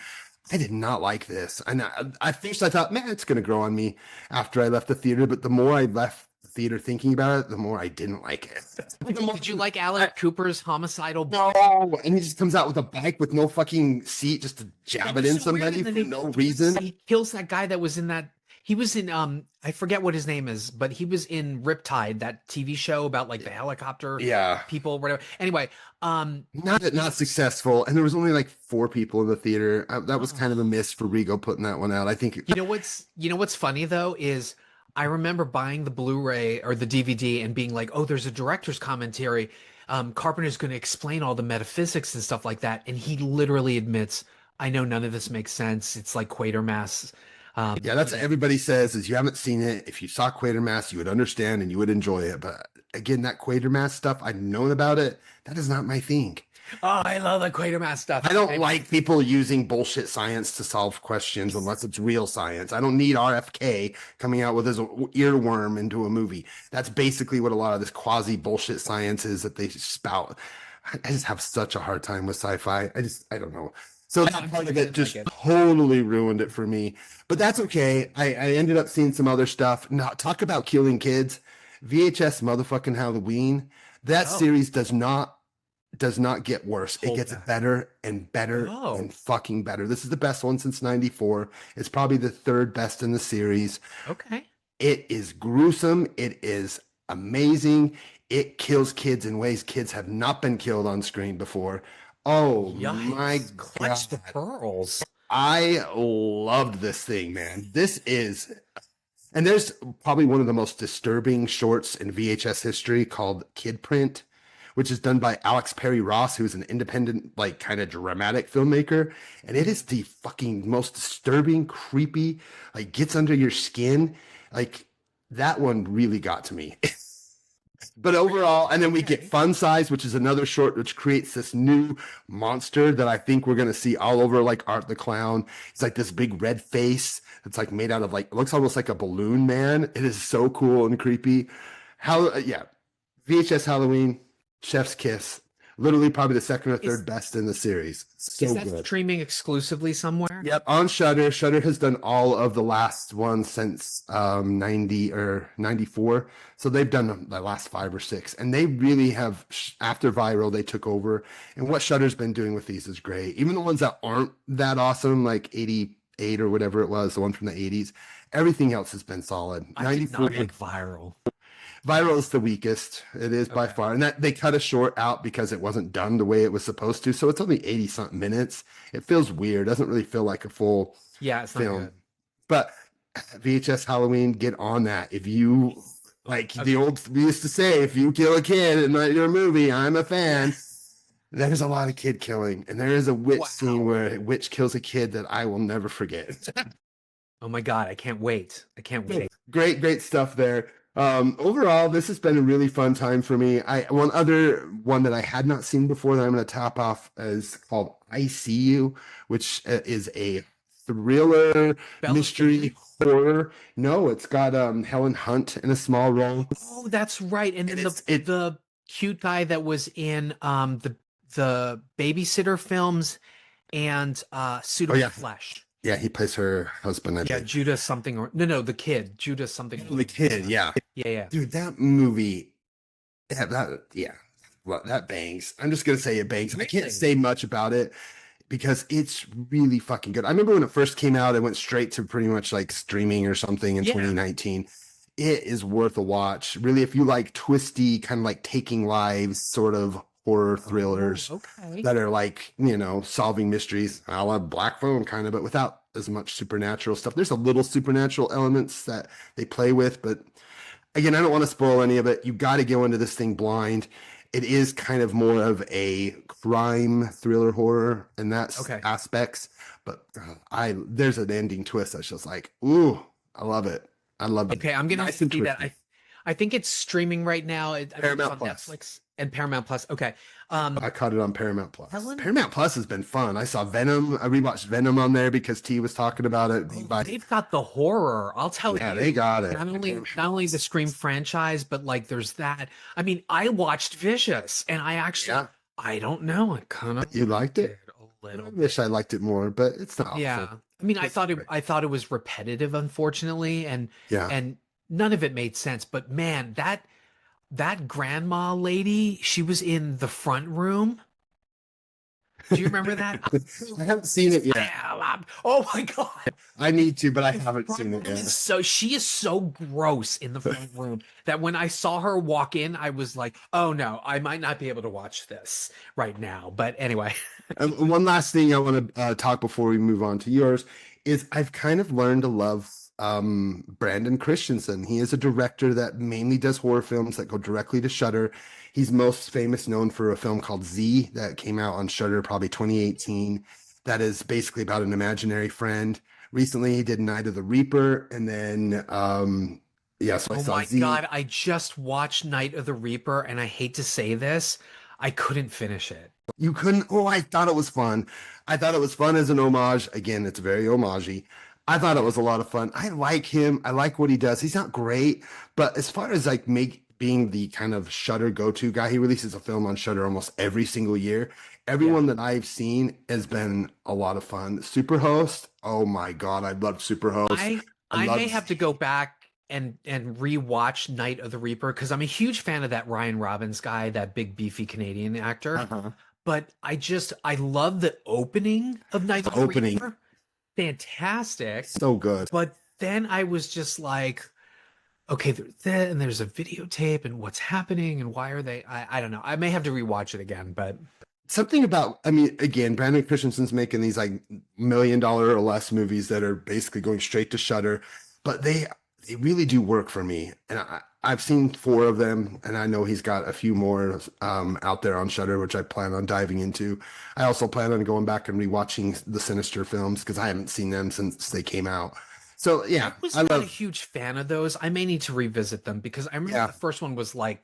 I did not like this. And at first I thought, man, it's going to grow on me after I left the theater. But the more I left the theater thinking about it, the more I didn't like it. Did you like Alec Cooper's homicidal? No, and he just comes out with a bike with no fucking seat just to jab it in somebody for no reason. He kills that guy that was in that. He was in I forget what his name is, but he was in Riptide, that TV show about like the helicopter people, whatever. Anyway, not successful, and there was only like 4 people in the theater. That was kind of a miss for Rigo putting that one out. I think you know what's funny though is I remember buying the Blu-ray or the DVD and being like, oh, there's a director's commentary. Carpenter's going to explain all the metaphysics and stuff like that, and he literally admits, I know none of this makes sense. It's like Quatermass. Yeah, that's what everybody says is you haven't seen it. If you saw Quatermass, you would understand and you would enjoy it. But again, that Quatermass stuff, I've known about it. That is not my thing. Oh, I love the Quatermass stuff. I don't like people using bullshit science to solve questions unless it's real science. I don't need RFK coming out with his earworm into a movie. That's basically what a lot of this quasi bullshit science is that they spout. I just have such a hard time with sci-fi. I don't know. So that part of it just totally ruined it for me. But that's okay. I ended up seeing some other stuff. Now, talk about killing kids. VHS motherfucking Halloween. That series does not get worse. It gets better and better and fucking better. This is the best one since 94. It's probably the 3rd best in the series. Okay. It is gruesome. It is amazing. It kills kids in ways kids have not been killed on screen before. Oh, yikes. My God. Clutch the pearls. I loved this thing, man. And there's probably one of the most disturbing shorts in VHS history called Kid Print, which is done by Alex Perry Ross, who's an independent, like, kind of dramatic filmmaker. And it is the fucking most disturbing, creepy, like, gets under your skin. Like, that one really got to me. But overall, and then we get Fun Size, which is another short which creates this new monster that I think we're going to see all over, like Art the Clown. It's like this big red face that's like made out of, like, it looks almost like a balloon man. It is so cool and creepy. VHS Halloween, Chef's Kiss. Literally probably the 2nd or 3rd best in the series. So is that good. Streaming exclusively somewhere? Yep, on Shudder. Shudder has done all of the last ones since 90 or 94. So they've done the last 5 or 6. And they really have, after Viral, they took over. And what Shudder's been doing with these is great. Even the ones that aren't that awesome, like 88 or whatever it was, the one from the 80s, everything else has been solid. I did not like Viral. Viral is the weakest. It is by Okay. far. And that they cut a short out because it wasn't done the way it was supposed to. So it's only 80 something minutes. It feels weird. Doesn't really feel like a full Yeah, it's not film. good. But VHS Halloween, get on that. If you like the old we used to say, if you kill a kid in your movie, I'm a fan. There's a lot of kid killing, and there is a witch scene where a witch kills a kid that I will never forget. Oh my God, I can't wait. I can't wait. Great stuff there. Overall, this has been a really fun time for me. One other one that I had not seen before that I'm going to top off is called I See You, which is a thriller, Bella mystery, horror. No, it's got Helen Hunt in a small role. Oh, that's right. And then it's- the cute guy that was in the babysitter films and Suit of yeah. Flesh. Yeah, he plays her husband. I Yeah, think. Judah something or no, the kid. Judah something. The kid, yeah. Yeah. Dude, that movie, well, that bangs. I'm just gonna say it bangs. I can't Really? say much about it because it's really fucking good. I remember when it first came out, it went straight to pretty much like streaming or something in Yeah. 2019. It is worth a watch. Really, if you like twisty, kind of like Taking Lives sort of horror thrillers Okay. that are like, solving mysteries, a la Black Phone kind of, but without as much supernatural stuff. There's a little supernatural elements that they play with, but again, I don't want to spoil any of it. You got to go into this thing blind. It is kind of more of a crime thriller horror in that aspects, but there's an ending twist that's just like, ooh, I love it. I love it. Okay, I'm gonna Nice and see that. twisty. I think it's streaming right now. I think it's Paramount on Plus. Netflix and Paramount Plus. Okay. I caught it on Paramount Plus. Helen? Paramount Plus has been fun. I saw Venom. I rewatched Venom on there because T was talking about it. They've got the horror. I'll tell you. Yeah, they got it. Not only the Scream franchise, but like there's that. I mean, I watched Vicious, and I actually, I don't know, I kind of You liked it? a little. I wish I liked it more, but it's not. Yeah, awful. I mean, I thought it was repetitive, unfortunately, and none of it made sense. But man, that grandma lady, she was in the front room. Do you remember that? I haven't seen it yet. Oh my God. I need to, but I haven't seen it yet. So she is so gross in the front room that when I saw her walk in, I was like, oh no, I might not be able to watch this right now. But anyway. One last thing I want to talk before we move on to yours is I've kind of learned to love Brandon Christensen. He is a director that mainly does horror films that go directly to Shudder. He's most famous known for a film called Z that came out on Shudder probably 2018. That is basically about an imaginary friend. Recently, he did Night of the Reaper, and then so I saw Z. God, I just watched Night of the Reaper, and I hate to say this, I couldn't finish it. You couldn't? Oh, I thought it was fun. I thought it was fun as an homage. Again, it's very homagey. I thought it was a lot of fun. I like him. I like what he does. He's not great, but as far as like being the kind of Shudder go-to guy, he releases a film on Shudder almost every single year. Everyone that I've seen has been a lot of fun. Superhost, oh my God, I love Superhost. I may have to go back and rewatch Night of the Reaper because I'm a huge fan of that Ryan Robbins guy, that big beefy Canadian actor. But I love the opening of Night of the Reaper. Fantastic. So good. But then I was just like, okay, there's a videotape and what's happening and why are they, I don't know. I may have to rewatch it again, but something about, I mean, again, Brandon Christensen's making these like $1 million or less movies that are basically going straight to Shudder, but they really do work for me. And I've seen 4 of them, and I know he's got a few more out there on Shudder, which I plan on diving into. I also plan on going back and rewatching the Sinister films because I haven't seen them since they came out. So yeah, I was not a huge fan of those. I may need to revisit them because I remember the first one was like,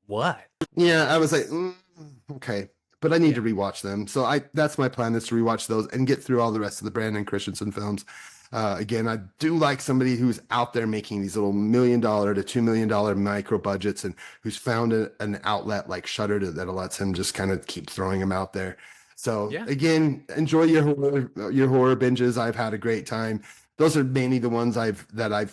what? Yeah, I was like, okay, but I need to rewatch them. So that's my plan, is to rewatch those and get through all the rest of the Brandon Christensen films. Again, I do like somebody who's out there making these little $1 million to $2 million micro budgets and who's found an outlet like Shudder that lets him just kind of keep throwing them out there. So again, enjoy your horror binges. I've had a great time. Those are mainly the ones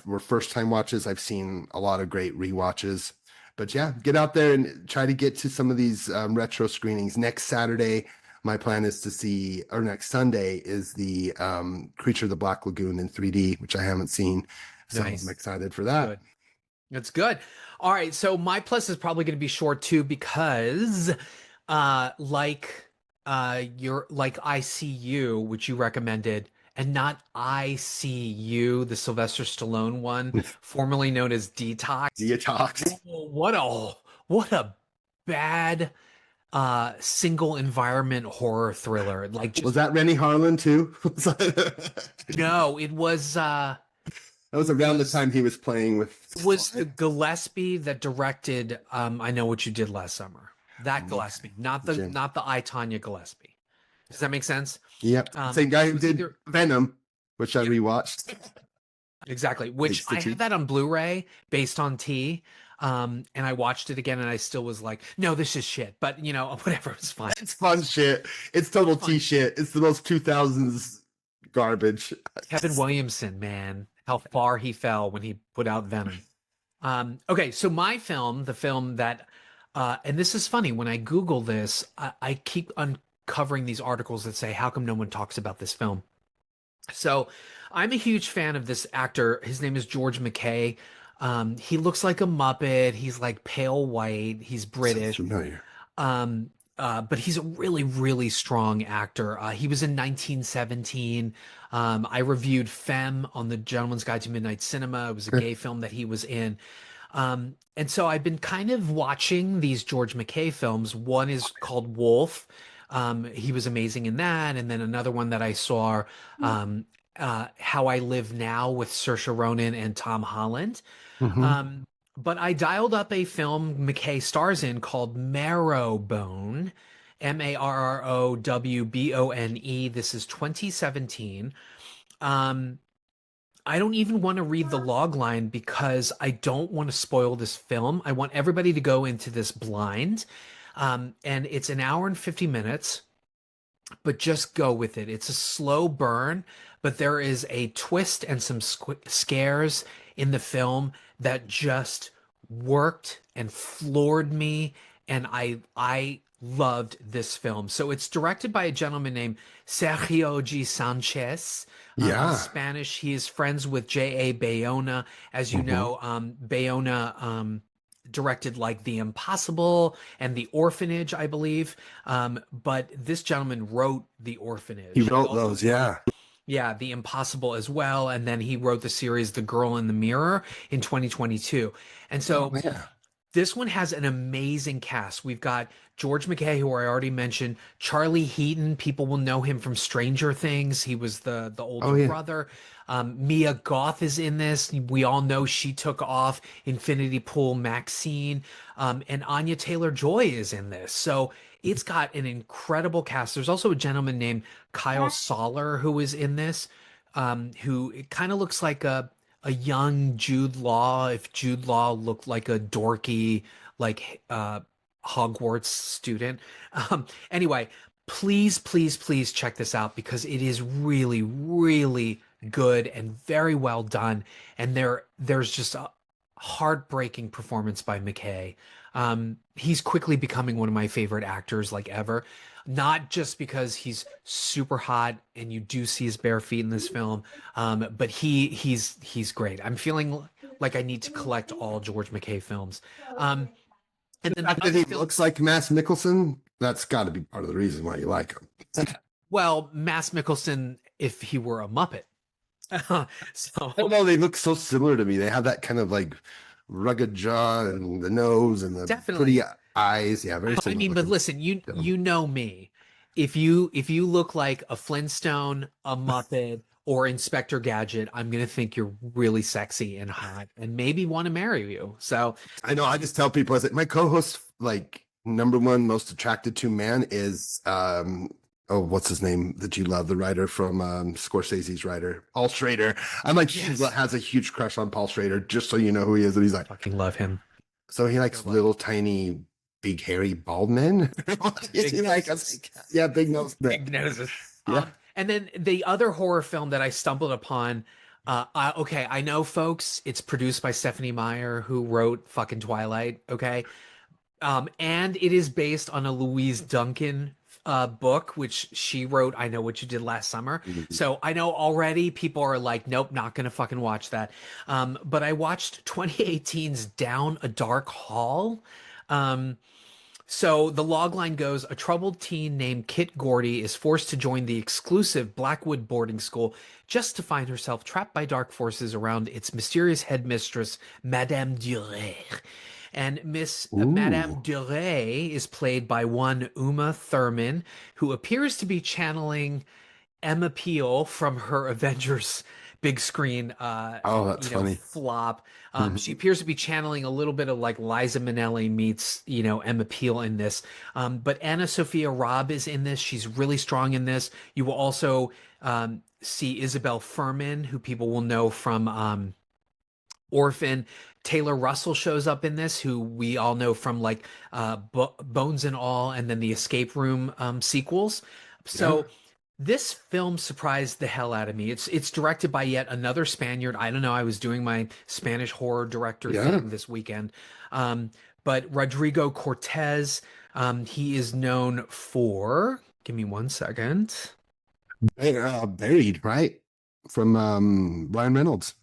were first time watches. I've seen a lot of great rewatches, but yeah, get out there and try to get to some of these retro screenings. Next Saturday, my plan is to see, or next Sunday is the Creature of the Black Lagoon in 3D, which I haven't seen. So I'm excited for that. Good. That's good. All right, so my plus is probably going to be short too because like you're like ICU, which you recommended, and not ICU, the Sylvester Stallone one, formerly known as Detox. Detox. What a bad single environment horror thriller. Like just Was that Rennie Harlan too? no, it was That was around the time he was playing with. it was Gillespie that directed I Know What You Did Last Summer. That Gillespie, not the I, Tanya Gillespie. Does that make sense? Yep. Same guy who did either- Venom, which I rewatched. Exactly. Which I have that on Blu-ray based on T. And I watched it again and I still was like, no, this is shit. But you know, whatever, it's fine. It's fun shit. It's total T shit. It's the most 2000s garbage. Kevin Williamson, man, how far he fell when he put out Venom. Okay, so my film, the film that, and this is funny, when I Google this, I keep uncovering these articles that say, how come no one talks about this film? So I'm a huge fan of this actor. His name is George McKay. He looks like a Muppet. He's like pale white. He's British. Sounds familiar. But he's a really, really strong actor. He was in 1917. I reviewed Femme on the Gentleman's Guide to Midnight Cinema. It was a gay film that he was in. And so I've been kind of watching these George McKay films. One is called Wolf. He was amazing in that. And then another one that I saw, How I Live Now with Saoirse Ronan and Tom Holland. But I dialed up a film McKay stars in called Marrowbone, Marrowbone. This is 2017. I don't even want to read the log line because I don't want to spoil this film. I want everybody to go into this blind. And it's an hour and 50 minutes, but just go with it. It's a slow burn, but there is a twist and some scares in the film that just worked and floored me. And I loved this film. So it's directed by a gentleman named Sergio G. Sanchez. Yeah. Spanish. He is friends with J.A. Bayona. As you know, Bayona directed like The Impossible and The Orphanage, I believe. But this gentleman wrote The Orphanage. He wrote those, yeah. Yeah, The Impossible as well. And then he wrote the series The Girl in the Mirror in 2022. And so this one has an amazing cast. We've got George McKay, who I already mentioned, Charlie Heaton. People will know him from Stranger Things. He was the older brother. Mia Goth is in this. We all know she took off Infinity Pool Maxine. And Anya Taylor-Joy is in this. So it's got an incredible cast. There's also a gentleman named Kyle Soller who is in this, who it kind of looks like a young Jude Law, if Jude Law looked like a dorky, like Hogwarts student. Anyway, please check this out because it is really, really good and very well done. And there's just a heartbreaking performance by McKay. He's quickly becoming one of my favorite actors like ever. Not just because he's super hot and you do see his bare feet in this film, but he's great. I'm feeling like I need to collect all George McKay films. And then The fact that he looks like Mads Mikkelsen, that's got to be part of the reason why you like him. well, Mads Mikkelsen, if he were a Muppet. So Although they look so similar to me, they have that kind of like rugged jaw and the nose and the Definitely. pretty eyes. Yeah, very I similar. mean, but listen, you know me. If you look like a Flintstone, a Muppet, or Inspector Gadget, I'm gonna think you're really sexy and hot, and maybe want to marry you. So I know. I just tell people, I said, my co-host, like number one most attracted to man is what's his name that you love, the writer from Scorsese's writer, Paul Schrader. I'm like, Yes. she has a huge crush on Paul Schrader, just so you know who he is. And he's like, fucking love him. so he likes little tiny big hairy bald men. Yeah, big nose. Big noses. Yeah. And then the other horror film that I stumbled upon, okay, I know, folks, it's produced by Stephanie Meyer, who wrote fucking Twilight, okay? And it is based on a Louise Duncan book, which she wrote, I Know What You Did Last Summer. Mhm. So I know already people are like, nope, not gonna fucking watch that. But I watched 2018's Down a Dark Hall. Um, so the logline goes, a troubled teen named Kit Gordy is forced to join the exclusive Blackwood boarding school just to find herself trapped by dark forces around its mysterious headmistress, Madame Duret. And Madame Ooh. Duret is played by one Uma Thurman, who appears to be channeling Emma Peel from her Avengers big screen Oh, that's funny. flop. She Mhm. appears to be channeling a little bit of like Liza Minnelli meets, Emma Peel in this. But Anna Sophia Robb is in this. She's really strong in this. You will also see Isabel Furman, who people will know from Orphan. Taylor Russell shows up in this, who we all know from like Bones and All, and then the Escape Room sequels. Yeah. So this film surprised the hell out of me. It's directed by yet another Spaniard. I don't know. I was doing my Spanish horror director Yeah. thing this weekend. But Rodrigo Cortez, he is known for. Give me 1 second. Buried, right? From Ryan Reynolds.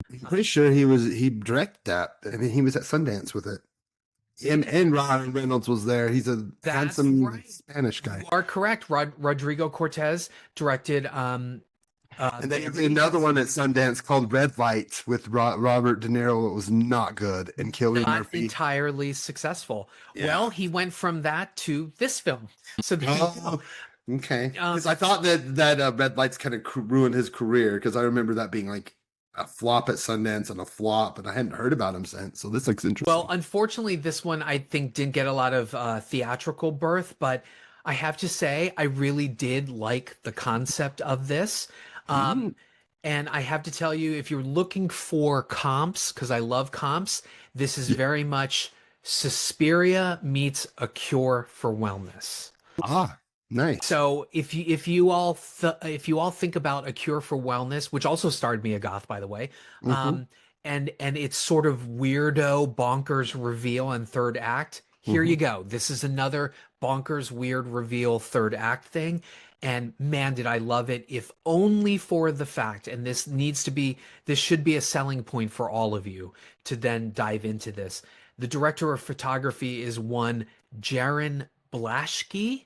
I'm pretty sure he directed that. I mean, he was at Sundance with it. Him and Ryan Reynolds was there. He's a That's handsome right. Spanish guy. You are correct. Rodrigo Cortez directed. And then he did another one at Sundance called Red Light with Robert De Niro. It was not good, and Cillian Not Murphy. entirely successful. Yeah. Well, he went from that to this film. So there you go. Okay. Because I thought that Red Lights kind of ruined his career, because I remember that being like a flop at Sundance and a flop, and I hadn't heard about him since. So this looks interesting. Well, unfortunately, this one I think didn't get a lot of theatrical birth, but I have to say I really did like the concept of this. And I have to tell you, if you're looking for comps, because I love comps, this is very much Suspiria meets A Cure for Wellness. Nice. So if you all think about A Cure for Wellness, which also starred Mia Goth, by the way, and it's sort of weirdo bonkers reveal and third act. Here you go. This is another bonkers weird reveal third act thing. And man, did I love it, if only for the fact, and this should be a selling point for all of you to then dive into this. The director of photography is one Jaron Blaschke,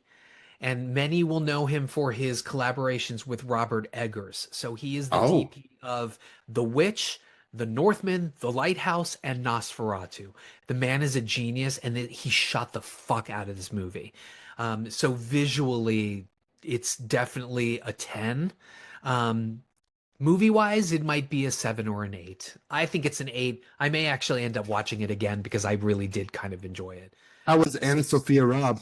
and many will know him for his collaborations with Robert Eggers. So he is the DP of The Witch, The Northman, The Lighthouse, and Nosferatu. The man is a genius, and he shot the fuck out of this movie. So visually, it's definitely a 10. Movie-wise, it might be a 7 or an 8. I think it's an 8. I may actually end up watching it again because I really did kind of enjoy it. How was Anna Sophia Robb?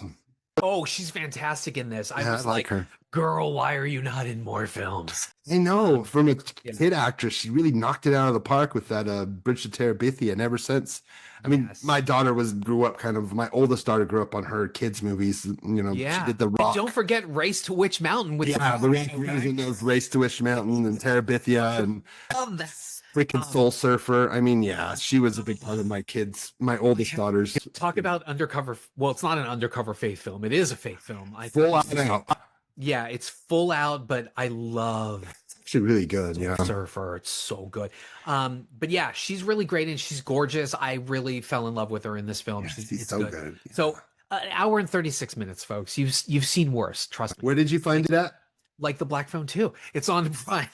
Oh, she's fantastic in this. I Yeah, was I like her. Girl, why are you not in more films? I know, from a kid actress, she really knocked it out of the park with that Bridge to Terabithia, and ever since. I mean, my daughter grew up my oldest daughter grew up on her kids' movies. Yeah. She did The And Rock. don't forget Race to Witch Mountain with The Rock version of Race to Wish Mountain and Terabithia and love that. freaking Soul Surfer. I mean, yeah, she was a big part of my oldest daughter's. Talk about undercover. Well, it's not an undercover faith film. It is a faith film. Full out. Yeah, it's full out, but I love Actually really good. Yeah. Surfer. It's so good. But yeah, she's really great and she's gorgeous. I really fell in love with her in this film. Yeah, she's it's so good. Yeah. So an hour and 36 minutes, folks. You've seen worse. Trust me. Where did you find it at? Like the Black Phone 2. It's on Prime.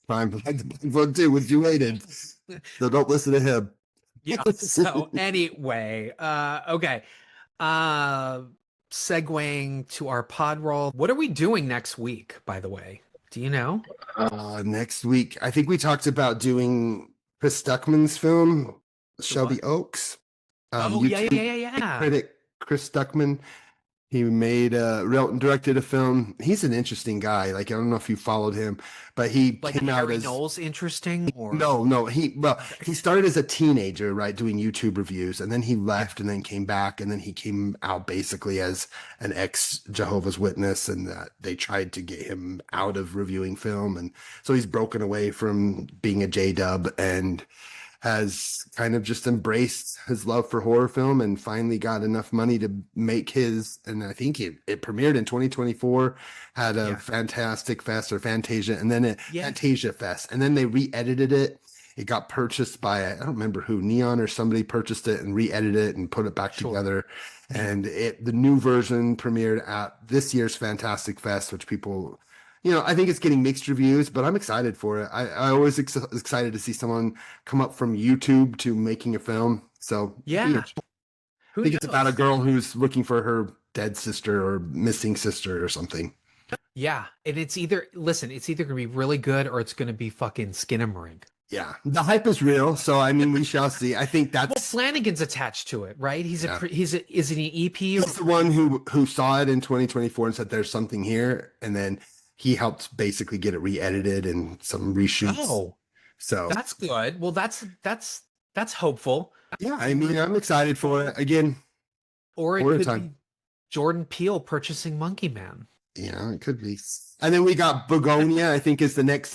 Prime. One too. What you waited? So don't listen to him. Yeah. So anyway, okay. Segueing to our pod roll. What are we doing next week, by the way? Do you know? Next week, I think we talked about doing Chris Stuckman's film, Shelby Oaks. Yeah. Critic Chris Stuckman. He made directed a film. He's an interesting guy. Like, I don't know if you followed him, but he came out Harry as Knowles interesting, or no. He started as a teenager, right, doing YouTube reviews, and then he left, and then came back, and then he came out basically as an ex Jehovah's Witness, and they tried to get him out of reviewing film, and so he's broken away from being a J-dub, and has kind of just embraced his love for horror film and finally got enough money to make his, and I think it premiered in 2024, had a fantastic fest, or Fantasia, and then Fantasia Fest, and then they re-edited it. It got purchased by, I don't remember who, Neon or somebody purchased it and re-edited it and put it back together. And the new version premiered at this year's Fantastic Fest, which people, I think it's getting mixed reviews, but I'm excited for it. I always excited to see someone come up from YouTube to making a film. So yeah, I think it's about a girl who's looking for her dead sister or missing sister or something. Yeah, and it's either going to be really good or it's going to be fucking Skinnamarink. Yeah, the hype is real. So I mean, we shall see. I think that's Flanagan's attached to it, right? Is he an EP? He's the one who saw it in 2024 and said there's something here, and then he helped basically get it re-edited and some reshoots. Oh, so that's good. Well, that's hopeful. Yeah, I mean, I'm excited for it again. Or it could be Jordan Peele purchasing Monkey Man. Yeah, it could be. And then we got Begonia, I think is the next,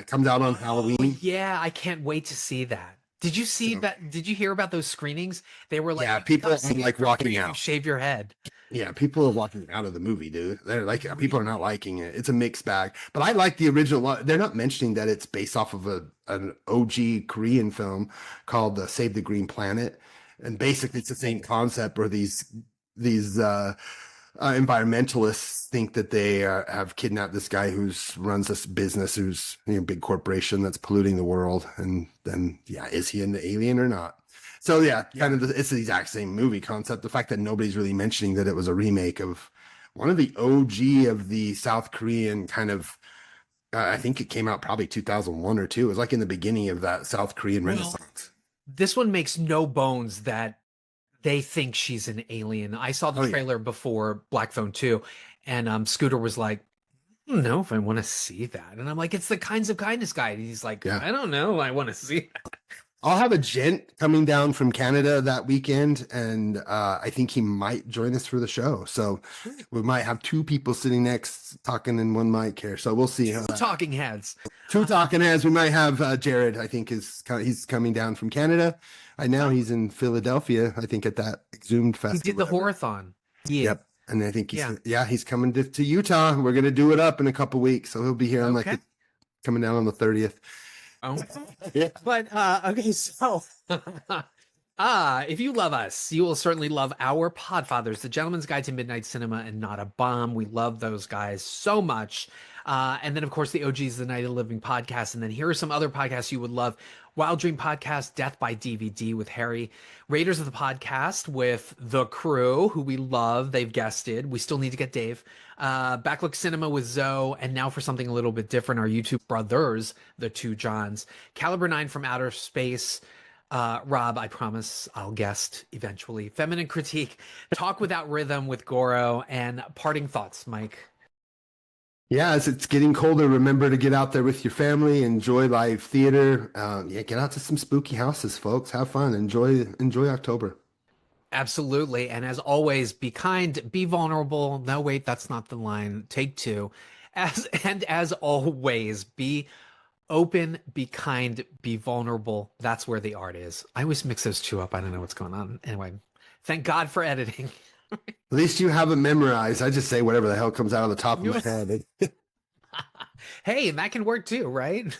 comes out on Halloween. Yeah, I can't wait to see that. Did you see that? Did you hear about those screenings? They were like, people are like walking out. Shave your head. Yeah, people are walking out of the movie, dude. They're like, people are not liking it. It's a mixed bag. But I like the original. They're not mentioning that it's based off of an OG Korean film called Save the Green Planet. And basically it's the same concept where these environmentalists think that they have kidnapped this guy who's runs this business, who's a big corporation that's polluting the world. And then, is he an alien or not? So it's the exact same movie concept. The fact that nobody's really mentioning that it was a remake of one of the OG of the South Korean kind of, I think it came out probably 2001 or 2. It was like in the beginning of that South Korean Renaissance. This one makes no bones that they think she's an alien. I saw the trailer before Black Phone 2, and Scooter was like, I don't know if I want to see that. And I'm like, it's the Kinds of Kindness guy. And he's like, I don't know. I want to see that. I'll have a gent coming down from Canada that weekend, and I think he might join us for the show. So we might have 2 people sitting next talking in one mic here. So we'll see. 2 talking heads. 2 talking heads. We might have Jared. I think he's coming down from Canada. Now he's in Philadelphia. I think at that Exhumed Festival. He did the Horror-thon. Yeah. Yep. And I think he's coming to Utah. We're gonna do it up in a couple weeks, so he'll be here on coming down on the 30th. Oh, yeah. But okay, so if you love us, you will certainly love our Podfathers, The Gentleman's Guide to Midnight Cinema and Not a Bomb. We love those guys so much. And then, of course, the OGs, the Night of the Living podcast. And then here are some other podcasts you would love. Wild Dream Podcast, Death by DVD with Harry. Raiders of the Podcast with The Crew, who we love. They've guested. We still need to get Dave. Backlook Cinema with Zoe. And now for something a little bit different, our YouTube brothers, the 2 Johns. Caliber 9 from Outer Space. Rob, I promise I'll guest eventually. Feminine Critique. Talk Without Rhythm with Goro. And Parting Thoughts, Mike. Yeah, as it's getting colder, remember to get out there with your family, enjoy live theater. Get out to some spooky houses, folks. Have fun. Enjoy October. Absolutely. And as always, be kind, be vulnerable. No, wait, that's not the line. Take 2. As always, be open, be kind, be vulnerable. That's where the art is. I always mix those 2 up. I don't know what's going on. Anyway, thank God for editing. At least you have it memorized. I just say whatever the hell comes out of the top of my head. Hey, and that can work too, right?